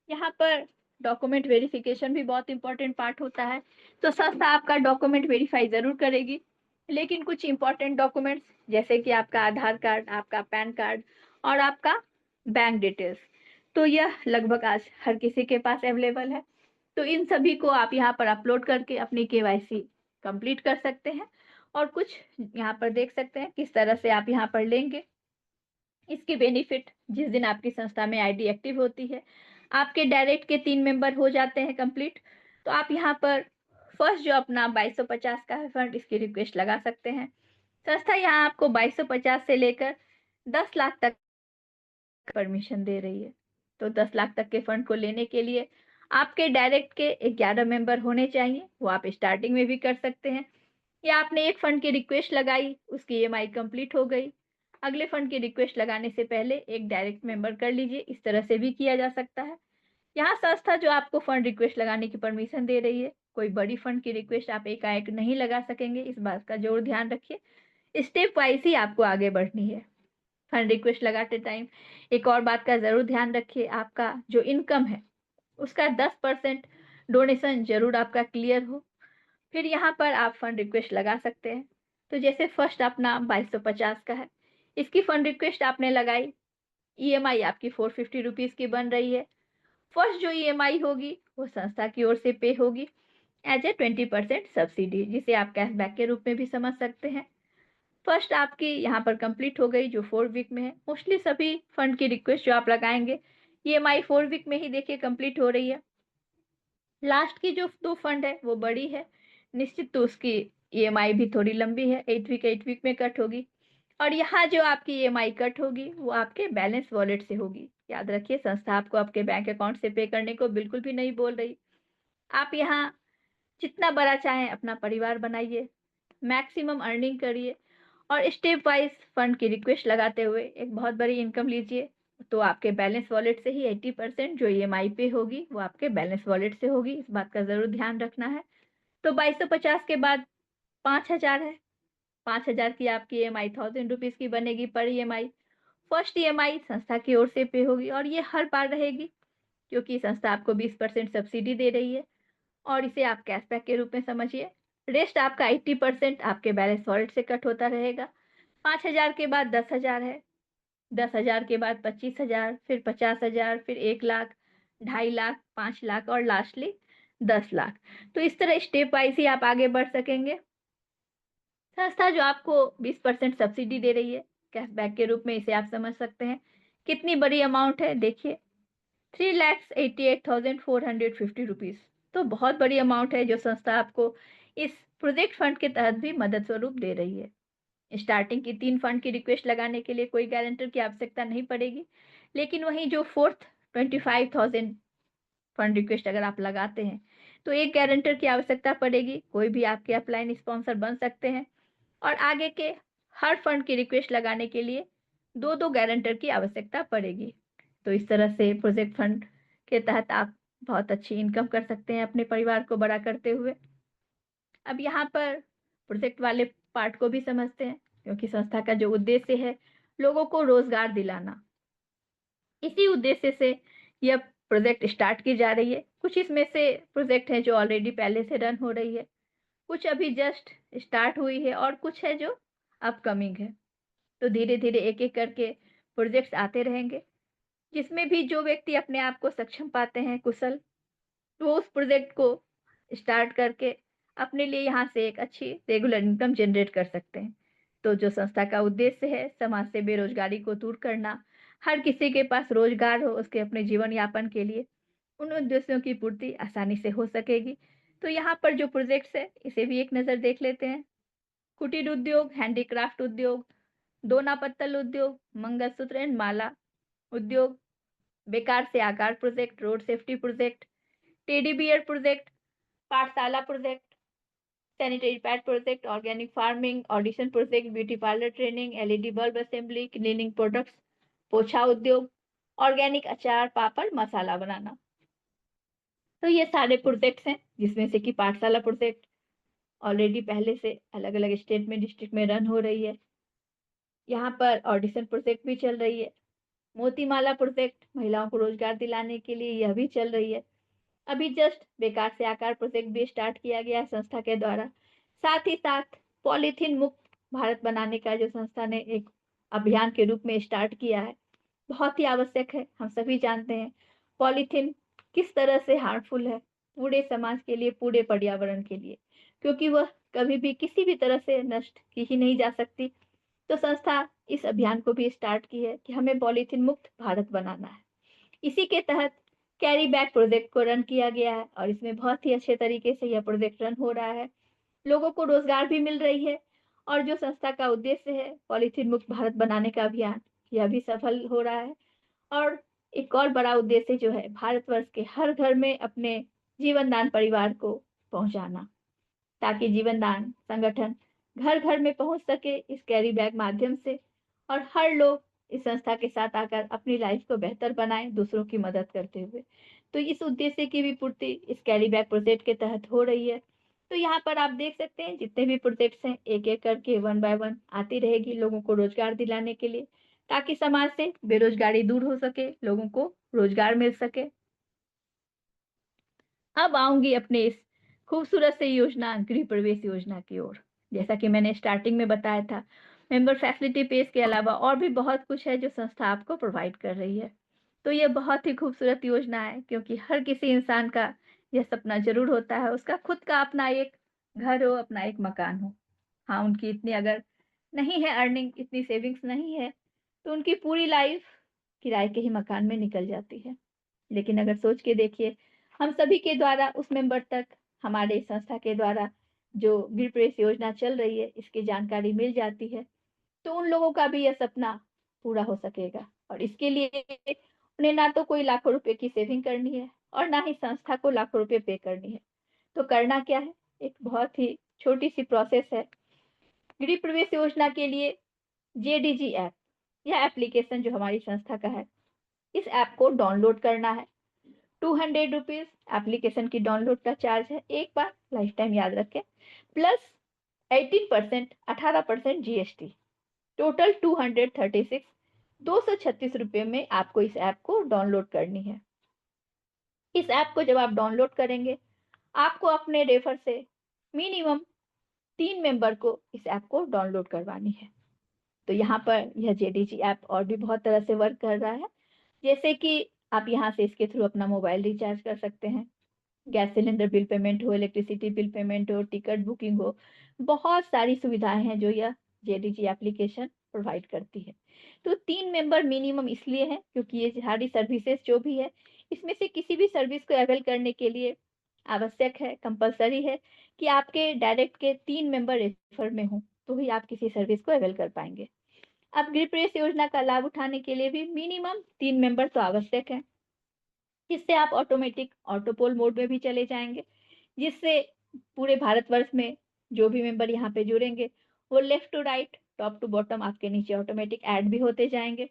यहाँ पर डॉक्यूमेंट वेरिफिकेशन भी बहुत इंपॉर्टेंट पार्ट होता है, तो संस्था आपका डॉक्यूमेंट वेरीफाई जरूर करेगी, लेकिन कुछ इंपॉर्टेंट डॉक्यूमेंट्स जैसे कि आपका आधार कार्ड, आपका पैन कार्ड और आपका बैंक डिटेल्स, तो यह लगभग आज हर किसी के पास अवेलेबल है। तो इन सभी को आप यहाँ पर अपलोड करके अपनी केवाईसी कंप्लीट कर सकते हैं और कुछ यहाँ पर देख सकते हैं किस तरह से आप यहाँ पर लेंगे। इसके बेनिफिट, जिस दिन आपकी संस्था में आईडी एक्टिव होती है, आपके डायरेक्ट के 3 मेंबर हो जाते हैं कंप्लीट, तो आप यहाँ पर फर्स्ट जो अपना 2250 का है फंड, इसकी रिक्वेस्ट लगा सकते हैं। संस्था यहाँ आपको 2250 से लेकर 10 लाख तक परमिशन दे रही है। तो 10 लाख तक के फंड को लेने के लिए आपके डायरेक्ट के 11 मेंबर होने चाहिए, वो आप स्टार्टिंग में भी कर सकते हैं, या आपने एक फंड की रिक्वेस्ट लगाई, उसकी ईएमआई कंप्लीट हो गई, अगले फंड की रिक्वेस्ट लगाने से पहले एक डायरेक्ट मेंबर कर लीजिए, इस तरह से भी किया जा सकता है। यहाँ संस्था जो आपको फंड रिक्वेस्ट लगाने की परमिशन दे रही है, कोई बड़ी फंड की रिक्वेस्ट आप एकाएक नहीं लगा सकेंगे, इस बात का जरूर ध्यान रखिए। स्टेप वाइज ही आपको आगे बढ़नी है फंड रिक्वेस्ट लगाते टाइम। एक और बात का जरूर ध्यान रखिए, आपका जो इनकम है उसका 10% डोनेशन जरूर आपका क्लियर हो, फिर यहाँ पर आप फंड रिक्वेस्ट लगा सकते हैं। तो जैसे फर्स्ट अपना 2250 का है, इसकी फंड रिक्वेस्ट आपने लगाई, ईएमआई आपकी 450 रुपीज़ की बन रही है। फर्स्ट जो ईएमआई होगी वो संस्था की ओर से पे होगी एज ए 20% सब्सिडी, जिसे आप कैशबैक के रूप में भी समझ सकते हैं। फर्स्ट आपकी यहाँ पर कंप्लीट हो गई जो 4 वीक में है। मोस्टली सभी फंड की रिक्वेस्ट जो आप लगाएंगे ईएमआई 4 वीक में ही देखिए कंप्लीट हो रही है। लास्ट की जो 2 फंड है वो बड़ी है, निश्चित तो उसकी ईएमआई भी थोड़ी लंबी है, 8 वीक में कट होगी और यहाँ जो आपकी ईएमआई कट होगी वो आपके बैलेंस वॉलेट से होगी। याद रखिए, संस्था आपको आपके बैंक अकाउंट से पे करने को बिल्कुल भी नहीं बोल रही। आप यहाँ जितना बड़ा चाहें अपना परिवार बनाइए, मैक्सिमम अर्निंग करिए और स्टेप वाइज फंड की रिक्वेस्ट लगाते हुए एक बहुत बड़ी इनकम लीजिए, तो आपके बैलेंस वॉलेट से ही 80% जो ईएमआई पे होगी वो आपके बैलेंस वॉलेट से होगी, इस बात का जरूर ध्यान रखना है। तो 2250 के बाद 5000 है, 5000 की आपकी ईएमआई 1000 रुपीज़ की बनेगी पर ईएमआई। फर्स्ट ईएमआई संस्था की ओर से पे होगी और ये हर बार रहेगी, क्योंकि संस्था आपको 20% सब्सिडी दे रही है और इसे आप कैशबैक के रूप में समझिए। रेस्ट आपका 80% आपके बैलेंस वॉलेट से कट होता रहेगा। 5000 के बाद 10,000 है, 10,000 के बाद 25,000, फिर 50,000, फिर 1 लाख, 2.5 लाख, 5 लाख और लास्टली 10 लाख। तो इस तरह स्टेप वाइज ही आप आगे बढ़ सकेंगे। संस्था जो आपको 20% सब्सिडी दे रही है, कैशबैक के रूप में, इसे आप समझ सकते हैं। कितनी बड़ी अमाउंट है देखिए, 3,88,450 रुपीज़। तो बहुत बड़ी अमाउंट है जो संस्था आपको इस प्रोजेक्ट फंड के तहत भी मदद स्वरूप दे रही है। स्टार्टिंग की 3 फंड की रिक्वेस्ट लगाने के लिए कोई गारंटर की आवश्यकता नहीं पड़ेगी, लेकिन वहीं जो 4th 25,000 फंड रिक्वेस्ट अगर आप लगाते हैं, तो एक गारंटर की आवश्यकता पड़ेगी। कोई भी आपके अपलाइन स्पॉन्सर बन सकते हैं और आगे के हर फंड की रिक्वेस्ट लगाने के लिए 2-2 गारंटर की आवश्यकता पड़ेगी। तो इस तरह से प्रोजेक्ट फंड के तहत आप बहुत अच्छी इनकम कर सकते हैं अपने परिवार को बड़ा करते हुए। अब यहाँ पर प्रोजेक्ट वाले पार्ट को भी समझते हैं, क्योंकि संस्था का जो उद्देश्य है, लोगों को रोजगार दिलाना। इसी उद्देश्य से यह प्रोजेक्ट स्टार्ट की जा रही है। कुछ इसमें से प्रोजेक्ट हैं जो ऑलरेडी पहले से रन हो रही है, कुछ अभी जस्ट स्टार्ट हुई है और कुछ है जो अपकमिंग है। तो धीरे-धीरे एक-एक करके प्रोजेक्ट्स आते रहेंगे, जिसमें भी जो व्यक्ति अपने आप को सक्षम पाते हैं, कुशल, वो उस प्रोजेक्ट को स्टार्ट करके अपने लिए यहाँ से एक अच्छी रेगुलर इनकम जनरेट कर सकते हैं। तो जो संस्था का उद्देश्य है समाज से बेरोजगारी को दूर करना, हर किसी के पास रोजगार हो उसके अपने जीवन यापन के लिए, उन उद्देश्यों की पूर्ति आसानी से हो सकेगी। तो यहाँ पर जो प्रोजेक्ट्स है, इसे भी एक नज़र देख लेते हैं। कुटीर उद्योग, हैंडीक्राफ्ट उद्योग, दोना पत्तल उद्योग, मंगलसूत्र एंड माला उद्योग, बेकार से आकार project, road safety project, teddy bear project, पाठशाला project, sanitary pad project, organic farming, audition project, beauty parlour training, LED bulb assembly, cleaning products, पोछा उद्योग, ऑर्गेनिक अचार, पापड़, मसाला बनाना। तो ये सारे प्रोजेक्ट्स हैं, जिसमें से कि पाठशाला प्रोजेक्ट ऑलरेडी पहले से अलग-अलग स्टेट में, डिस्ट्रिक्ट में रन हो रही है। यहाँ पर ऑडिशन प्रोजेक्ट भी चल रही है। मोतीमाला प्रोजेक्ट महिलाओं को रोजगार दिलाने के लिए यह भी चल रही है। अभी जस्ट बेकार से आकार प्रोजेक्ट भी स्टार्ट किया गया है संस्था के द्वारा। साथ ही साथ पॉलीथीन मुक्त भारत बनाने का जो संस्था ने एक अभियान के रूप में स्टार्ट किया है, बहुत ही आवश्यक है। हम सभी जानते हैं पॉलीथीन किस तरह से हार्मफुल है पूरे समाज के लिए, पूरे पर्यावरण के लिए, क्योंकि वह कभी भी किसी भी तरह से नष्ट की ही नहीं जा सकती। तो संस्था इस अभियान को भी स्टार्ट की है कि हमें पॉलीथीन मुक्त भारत बनाना है। इसी के तहत कैरी बैग प्रोजेक्ट को रन किया गया है और इसमें बहुत ही अच्छे तरीके से यह प्रोजेक्ट रन हो रहा है। लोगों को रोजगार भी मिल रही है और जो संस्था का उद्देश्य है पॉलीथीन मुक्त भारत बनाने का अभियान, यह भी सफल हो रहा है। और एक और बड़ा उद्देश्य जो है भारतवर्ष के हर घर में अपने जीवनदान परिवार को पहुंचाना, ताकि जीवनदान संगठन घर-घर में पहुंच सके इस कैरी बैग माध्यम से और हर लोग इस संस्था के साथ आकर अपनी लाइफ को बेहतर बनाएं, दूसरों की मदद करते हुए। तो इस उद्देश्य की भी पूर्ति इस कैरी बैग प्रोजेक्ट के तहत हो रही है। तो यहाँ पर आप देख सकते हैं जितने भी प्रोजेक्ट्स हैं, एक-एक करके वन बाय वन आती रहेगी लोगों को रोजगार दिलाने के लिए, ताकि समाज से बेरोजगारी दूर हो सके, लोगों को रोजगार मिल सके। अब आऊँगी अपने इस खूबसूरत से योजना गृह प्रवेश योजना की ओर। जैसा कि मैंने स्टार्टिंग में बताया था, मेंबर फैसिलिटी पेज के अलावा और भी बहुत कुछ है जो संस्था आपको प्रोवाइड कर रही है। तो ये बहुत ही खूबसूरत योजना है, क्योंकि हर किसी इंसान का यह सपना ज़रूर होता है, उसका खुद का अपना एक घर हो, अपना एक मकान हो। हाँ, उनकी इतनी अगर नहीं है अर्निंग, इतनी सेविंग्स नहीं है, तो उनकी पूरी लाइफ़ किराए के ही मकान में निकल जाती है। लेकिन अगर सोच के देखिए, हम सभी के द्वारा उस मेंबर तक हमारे संस्था के द्वारा जो गृह प्रवेश योजना चल रही है, इसकी जानकारी मिल जाती है, तो उन लोगों का भी यह सपना पूरा हो सकेगा। और इसके लिए उन्हें ना तो कोई लाखों रुपए की सेविंग करनी है और ना ही संस्था को लाखों रुपए पे करनी है। तो करना क्या है? एक बहुत ही छोटी-सी प्रोसेस है। गृह प्रवेश योजना के लिए जेडीजी ऐप, यह एप्लीकेशन जो हमारी संस्था का है, इस ऐप को डाउनलोड करना है। 200 रुपीज़ एप्लीकेशन की डाउनलोड का चार्ज है। एक बार लाइफ टाइम याद रखें, प्लस 18% 18% जीएसटी, टोटल 236 236 रुपए में आपको इस ऐप को डाउनलोड करनी है। इस ऐप को जब आप डाउनलोड करेंगे, आपको अपने रेफर से मिनिमम 3 मेंबर को इस ऐप को डाउनलोड करवानी है। तो यहाँ पर यह जेडीजी ऐप और भी बहुत तरह से वर्क कर रहा है। जैसे कि आप यहाँ से इसके थ्रू अपना मोबाइल रिचार्ज कर सकते हैं, गैस सिलेंडर बिल पेमेंट हो, इलेक्ट्रिसिटी बिल पेमेंट हो, टिकट बुकिंग हो, बहुत सारी सुविधाएँ हैं जो यह जेडीजी एप्लीकेशन प्रोवाइड करती है। तो 3 मेंबर मिनिमम इसलिए हैं क्योंकि ये सारी सर्विसेज़ जो भी है, इसमें से किसी भी सर्विस को अवेल करने के लिए आवश्यक है, कंपल्सरी है कि आपके डायरेक्ट के 3 मेंबर रेफर में हों, तो ही आप किसी सर्विस को अवेल कर पाएँगे। अब गृह प्रवेश योजना का लाभ उठाने के लिए भी मिनिमम 3 मेंबर तो आवश्यक हैं। इससे आप ऑटोमेटिक ऑटो पोल मोड में भी चले जाएँगे, जिससे पूरे भारतवर्ष में जो भी मेंबर यहाँ पे जुड़ेंगे, वो left to right, top to bottom आपके नीचे ऑटोमेटिक ऐड भी होते जाएँगे।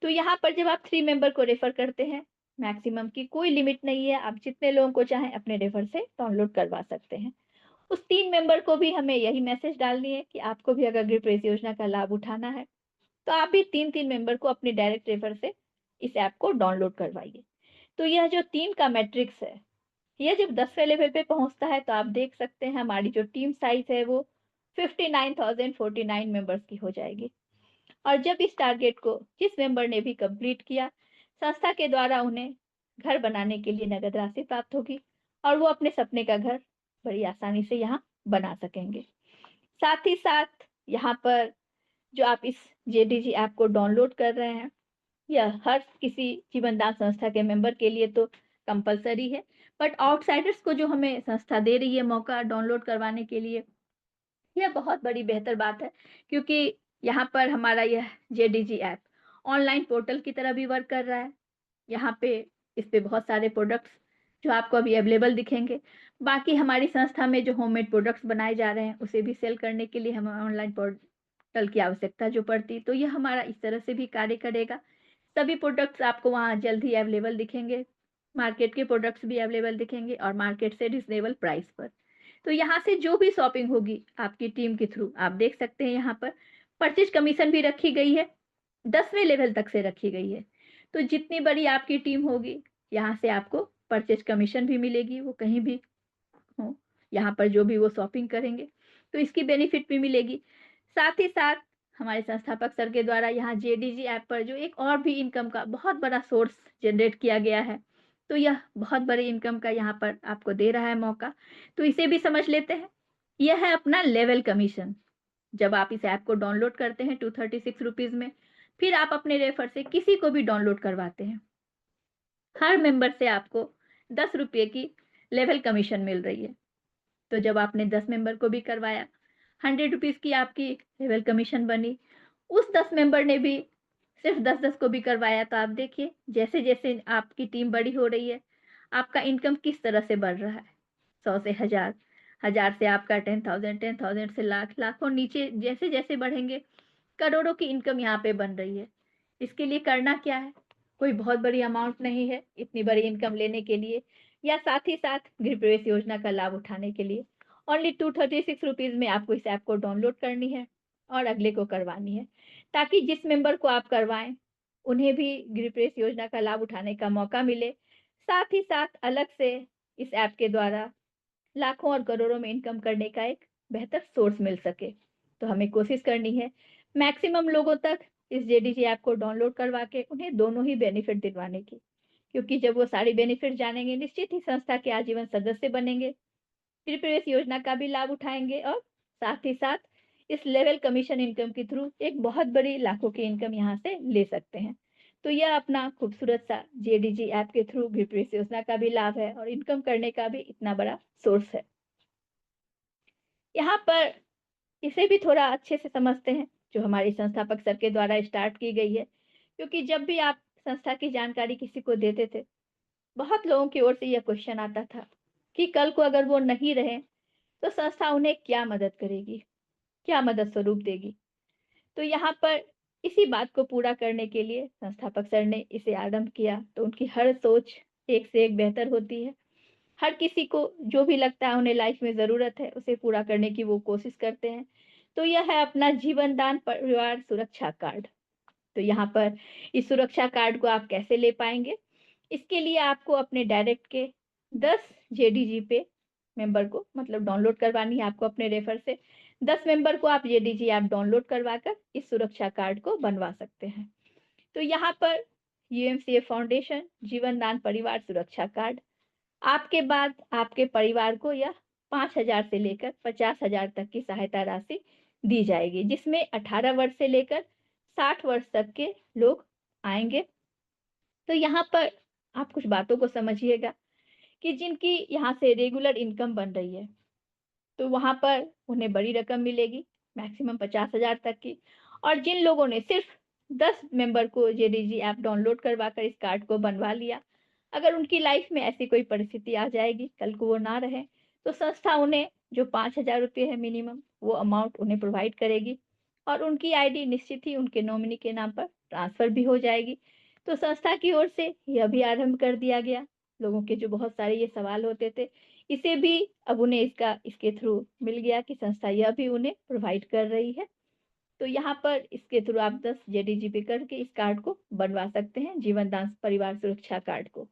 तो यहाँ पर जब आप 3 मेंबर को रेफर करते हैं, मैक्सिमम की कोई लिमिट नहीं है, आप जितने लोगों को चाहें अपने रेफर से डाउनलोड करवा सकते हैं। उस 3 मेंबर को भी हमें यही मैसेज डालनी है कि आपको भी अगर गृह प्रवेश योजना का लाभ उठाना है, तो आप भी 3-3 मेंबर को अपने डायरेक्ट रेफर से इस ऐप को डाउनलोड करवाइए। तो यह जो 3 का मैट्रिक्स है, यह जब 10वें लेवल पे पहुँचता है तो आप देख सकते हैं हमारी जो टीम साइज़ है वो 59,049 मेंबर्स की हो जाएगी। और जब इस टारगेट को जिस मेंबर ने भी कंप्लीट किया, संस्था के द्वारा उन्हें घर बनाने के लिए नगद राशि प्राप्त होगी और वो अपने सपने का घर बड़ी आसानी से यहाँ बना सकेंगे। साथ ही साथ यहाँ पर जो आप इस जेडीजी ऐप को डाउनलोड कर रहे हैं, यह हर किसी जीवन दान संस्था के मेंबर के लिए तो कंपल्सरी है, बट आउटसाइडर्स को जो हमें संस्था दे रही है मौका डाउनलोड करवाने के लिए, यह बहुत बड़ी बेहतर बात है क्योंकि यहाँ पर हमारा यह जेडीजी ऐप ऑनलाइन पोर्टल की तरह भी वर्क कर रहा है। यहाँ पे इस पे बहुत सारे प्रोडक्ट्स जो आपको अभी अवेलेबल दिखेंगे। बाकी हमारी संस्था में जो होममेड प्रोडक्ट्स बनाए जा रहे हैं, उसे भी सेल करने के लिए हमें ऑनलाइन पोर्टल की आवश्यकता जो पड़ती, तो यह हमारा इस तरह से भी कार्य करेगा। सभी प्रोडक्ट्स आपको वहाँ जल्द ही अवेलेबल दिखेंगे। मार्केट के प्रोडक्ट्स भी अवेलेबल दिखेंगे और मार्केट से रिज़नेबल प्राइस पर। तो यहाँ से जो भी शॉपिंग होगी आपकी टीम के थ्रू, आप देख सकते हैं यहाँ पर परचेज़ कमीशन भी रखी गई है, 10वें लेवल तक से रखी गई है। तो जितनी बड़ी आपकी टीम होगी, यहाँ से आपको परचेज़ कमीशन भी मिलेगी, वो कहीं भी हो, यहाँ पर जो भी वो शॉपिंग करेंगे, तो इसकी बेनिफिट भी मिलेगी। साथ ही साथ हमारे संस्थापक सर के द्वारा यहाँ जेडीजी ऐप पर जो एक और भी इनकम का बहुत बड़ा सोर्स जनरेट किया गया है, तो यह बहुत बड़ी इनकम का यहाँ पर आपको दे रहा है मौका। तो इसे भी समझ लेते हैं। यह है अपना लेवल कमीशन। जब आप इस ऐप को डाउनलोड करते हैं 236 रुपीज़ में, फिर आप अपने रेफर से किसी को भी डाउनलोड करवाते हैं। हर मेंबर से आपको 10 रुपये की लेवल कमीशन मिल रही है। तो जब आपने 10 मेंबर को भी करवाया, 100 रुपीज़ की आपकी लेवल कमीशन बनी। उस 10 मेंबर ने भी सिर्फ़ 10-10 को भी करवाया, तो आप देखिए जैसे-जैसे आपकी टीम बड़ी हो रही है, आपका इनकम किस तरह से बढ़ रहा है। 100 से 1000, 1000 से आपका 10,000, 10,000 से लाख, लाखों नीचे जैसे-जैसे बढ़ेंगे, करोड़ों की इनकम यहाँ पे बन रही है। इसके लिए करना क्या है? कोई बहुत बड़ी अमाउंट नहीं है, इतनी बड़ी इनकम लेने के लिए या साथ ही साथ गृह प्रवेश योजना का लाभ उठाने के लिए। ओनली 236 रुपीज़ में आपको इस ऐप को डाउनलोड करनी है और अगले को करवानी है, ताकि जिस मेंबर को आप करवाएँ, उन्हें भी गृह प्रवेश योजना का लाभ उठाने का मौका मिले। साथ ही साथ अलग से इस ऐप के द्वारा लाखों और करोड़ों में इनकम करने का एक बेहतर सोर्स मिल सके। तो हमें कोशिश करनी है मैक्सिमम लोगों तक इस जेडीजी ऐप को डाउनलोड करवा के उन्हें दोनों ही बेनिफिट दिलवाने की। क्योंकि जब वो सारी बेनिफिट जानेंगे, निश्चित ही संस्था के आजीवन सदस्य बनेंगे, फिर प्रवेश योजना का भी लाभ उठाएँगे और साथ ही साथ इस लेवल कमीशन इनकम के थ्रू एक बहुत बड़ी लाखों की इनकम यहाँ से ले सकते हैं। तो यह अपना खूबसूरत सा जेडीजी ऐप के थ्रू भी प्रवेश योजना का भी लाभ है और इनकम करने का भी इतना बड़ा सोर्स है। यहाँ पर इसे भी थोड़ा अच्छे से समझते हैं, जो हमारी संस्थापक सर के द्वारा स्टार्ट की गई है। क्योंकि जब भी आप संस्था की जानकारी किसी को देते थे, बहुत लोगों की ओर से यह क्वेश्चन आता था कि कल को अगर वो नहीं रहे, तो संस्था उन्हें क्या मदद करेगी? क्या मदद स्वरूप देगी? तो यहाँ पर इसी बात को पूरा करने के लिए संस्थापक सर ने इसे आरंभ किया, तो उनकी हर सोच एक से एक बेहतर होती है। हर किसी को जो भी लगता है उन्हें लाइफ में ज़रूरत है, उसे पूरा करने की वो कोशिश करते हैं। तो यह है अपना जीवन दान परिवार सुरक्षा कार्ड। तो यहाँ पर इस सुरक्षा कार्ड को आप कैसे ले पाएँगे? इसके लिए आपको अपने डायरेक्ट के 10 जेडीजी पे मेंबर को मतलब डाउनलोड करवानी है आपको अपने रेफर से। 10 मेंबर को आप जेडीजी ऐप डाउनलोड करवाकर इस सुरक्षा कार्ड को बनवा सकते हैं। तो यहाँ पर यूएमसीए फाउंडेशन जीवन दान परिवार सुरक्षा कार्ड आपके बाद आपके परिवार को यह 5,000 से लेकर 50,000 तक की सहायता राशि दी जाएगी, जिसमें 18 वर्ष से लेकर 60 वर्ष तक के लोग आएँगे। तो यहाँ पर आप कुछ बातों को समझिएगा कि जिनकी यहाँ से रेगुलर इनकम बन रही है, तो वहाँ पर उन्हें बड़ी रकम मिलेगी, मैक्सिमम 50,000 तक की। और जिन लोगों ने सिर्फ़ 10 मेंबर को जेडीजी ऐप डाउनलोड करवाकर इस कार्ड को बनवा लिया, अगर उनकी लाइफ़ में ऐसी कोई परिस्थिति आ जाएगी, कल को वो ना रहें, तो संस्था उन्हें जो 5,000 रुपए है मिनिमम, वो अमाउंट उन्हें प्रोवाइड करेगी और उनकी आईडी निश्चित ही उनके नॉमिनी के नाम पर ट्रांसफ़र भी हो जाएगी। तो संस्था की ओर से यह भी आरंभ कर दिया गया। लोगों के जो बहुत सारे ये सवाल होते थे, इसे भी अब उन्हें इसके थ्रू मिल गया कि संस्था यह भी उन्हें प्रोवाइड कर रही है। तो यहाँ पर इसके थ्रू आप 10 जेडीजीपी करके इस कार्ड को बनवा सकते हैं, जीवन दान परिवार सुरक्षा कार्ड को।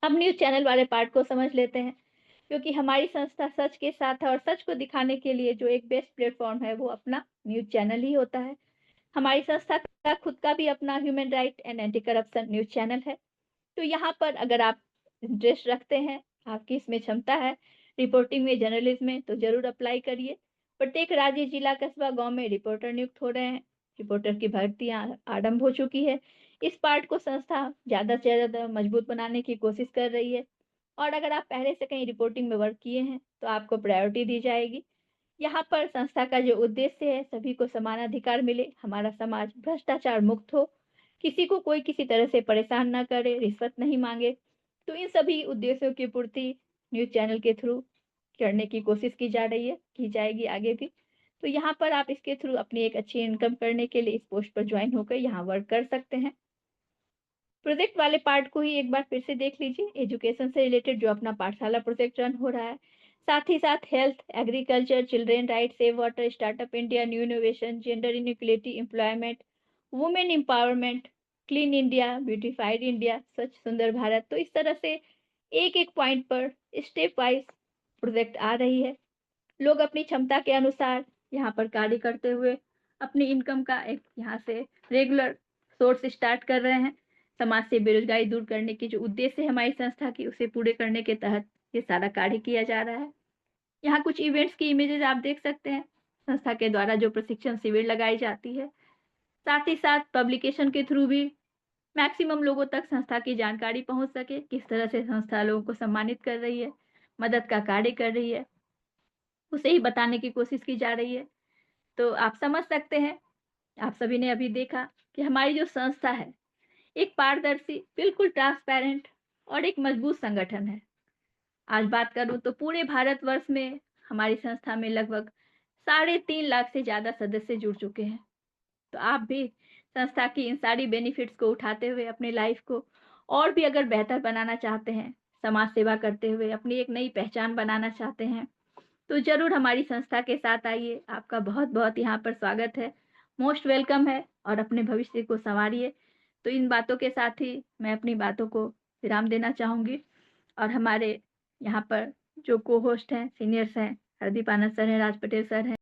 अब न्यूज़ चैनल वाले पार्ट को समझ लेते हैं, क्योंकि हमारी संस्था सच के साथ है और सच को दिखाने के लिए जो एक बेस्ट प्लेटफ़ॉर्म है, वो अपना न्यूज़ चैनल ही होता है। हमारी संस्था का खुद का भी अपना human right and anti corruption news channel है। तो यहाँ पर अगर आप इंटरेस्ट रखते हैं, आपकी इसमें क्षमता है, रिपोर्टिंग में, जर्नलिज़्म में, तो ज़रूर अप्लाई करिए। प्रत्येक राज्य, जिला, कस्बा, गाँव में रिपोर्टर नियुक्त हो रहे हैं। रिपोर्टर की भर्तियाँ आरंभ हो चुकी है। इस पार्ट को संस्था ज़्यादा से ज़्यादा मजबूत बनाने की कोशिश कर रही है और अगर आप पहले से कहीं रिपोर्टिंग में वर्क किए हैं, तो आपको प्रायोरिटी दी जाएगी। यहाँ पर संस्था का जो उद्देश्य है, सभी को समान अधिकार मिले, हमारा समाज भ्रष्टाचार मुक्त हो, किसी को कोई किसी तरह से परेशान ना करे, रिश्वत नहीं माँगे। तो इन सभी उद्देश्यों की पूर्ति न्यूज़ चैनल के थ्रू करने की कोशिश की जा रही है, की जाएगी आगे भी। तो यहाँ पर आप इसके थ्रू अपनी एक अच्छी इनकम करने के लिए इस पोस्ट पर जॉइन होकर यहाँ वर्क कर सकते हैं। प्रोजेक्ट वाले पार्ट को ही एक बार फिर से देख लीजिए, एजुकेशन से रिलेटेड जो अपना पाठशाला प्रोजेक्ट रन हो रहा है, साथ ही साथ health, agriculture, children right, save water, startup India, new innovation, gender inequality, employment, women empowerment, clean India, beautified India, स्वच्छ सुंदर भारत। तो इस तरह से एक-एक पॉइंट पर स्टेप वाइज़ प्रोजेक्ट आ रही है। लोग अपनी क्षमता के अनुसार यहाँ पर कार्य करते हुए अपनी इनकम का एक यहाँ से रेगुलर सोर्स स्टार्ट कर रहे हैं। समाज से बेरोजगारी दूर करने की जो उद्देश्य है हमारी संस्था की, उसे पूरे करने के तहत ये सारा कार्य किया जा रहा है। यहाँ कुछ इवेंट्स की इमेजेस आप देख सकते हैं, संस्था के द्वारा जो प्रशिक्षण शिविर लगाई जाती है। साथ ही साथ पब्लिकेशन के थ्रू भी मैक्सिमम लोगों तक संस्था की जानकारी पहुँच सके, किस तरह से संस्था लोगों को सम्मानित कर रही है, मदद का कार्य कर रही है, उसे ही बताने की कोशिश की जा रही है। तो आप समझ सकते हैं, आप सभी ने अभी देखा कि हमारी जो संस्था है, एक पारदर्शी, बिल्कुल ट्रांसपेरेंट और एक मजबूत संगठन है। आज बात करूँ तो पूरे भारतवर्ष में हमारी संस्था में लगभग 3.5 लाख से ज़्यादा सदस्य जुड़ चुके हैं। तो आप भी संस्था की इन सारी बेनिफिट्स को उठाते हुए अपनी लाइफ को और भी अगर बेहतर बनाना चाहते हैं, समाज सेवा करते हुए अपनी एक नई पहचान बनाना चाहते हैं, तो ज़रूर हमारी संस्था के साथ आइए। आपका बहुत-बहुत यहाँ पर स्वागत है, मोस्ट वेलकम है और अपने भविष्य को सँवारिए। तो इन बातों के साथ ही मैं अपनी बातों को विराम देना चाहूँगी और हमारे यहाँ पर जो को-होस्ट हैं, सीनियर्स हैं, हरदीप आनंद सर हैं, राज पटेल सर हैं।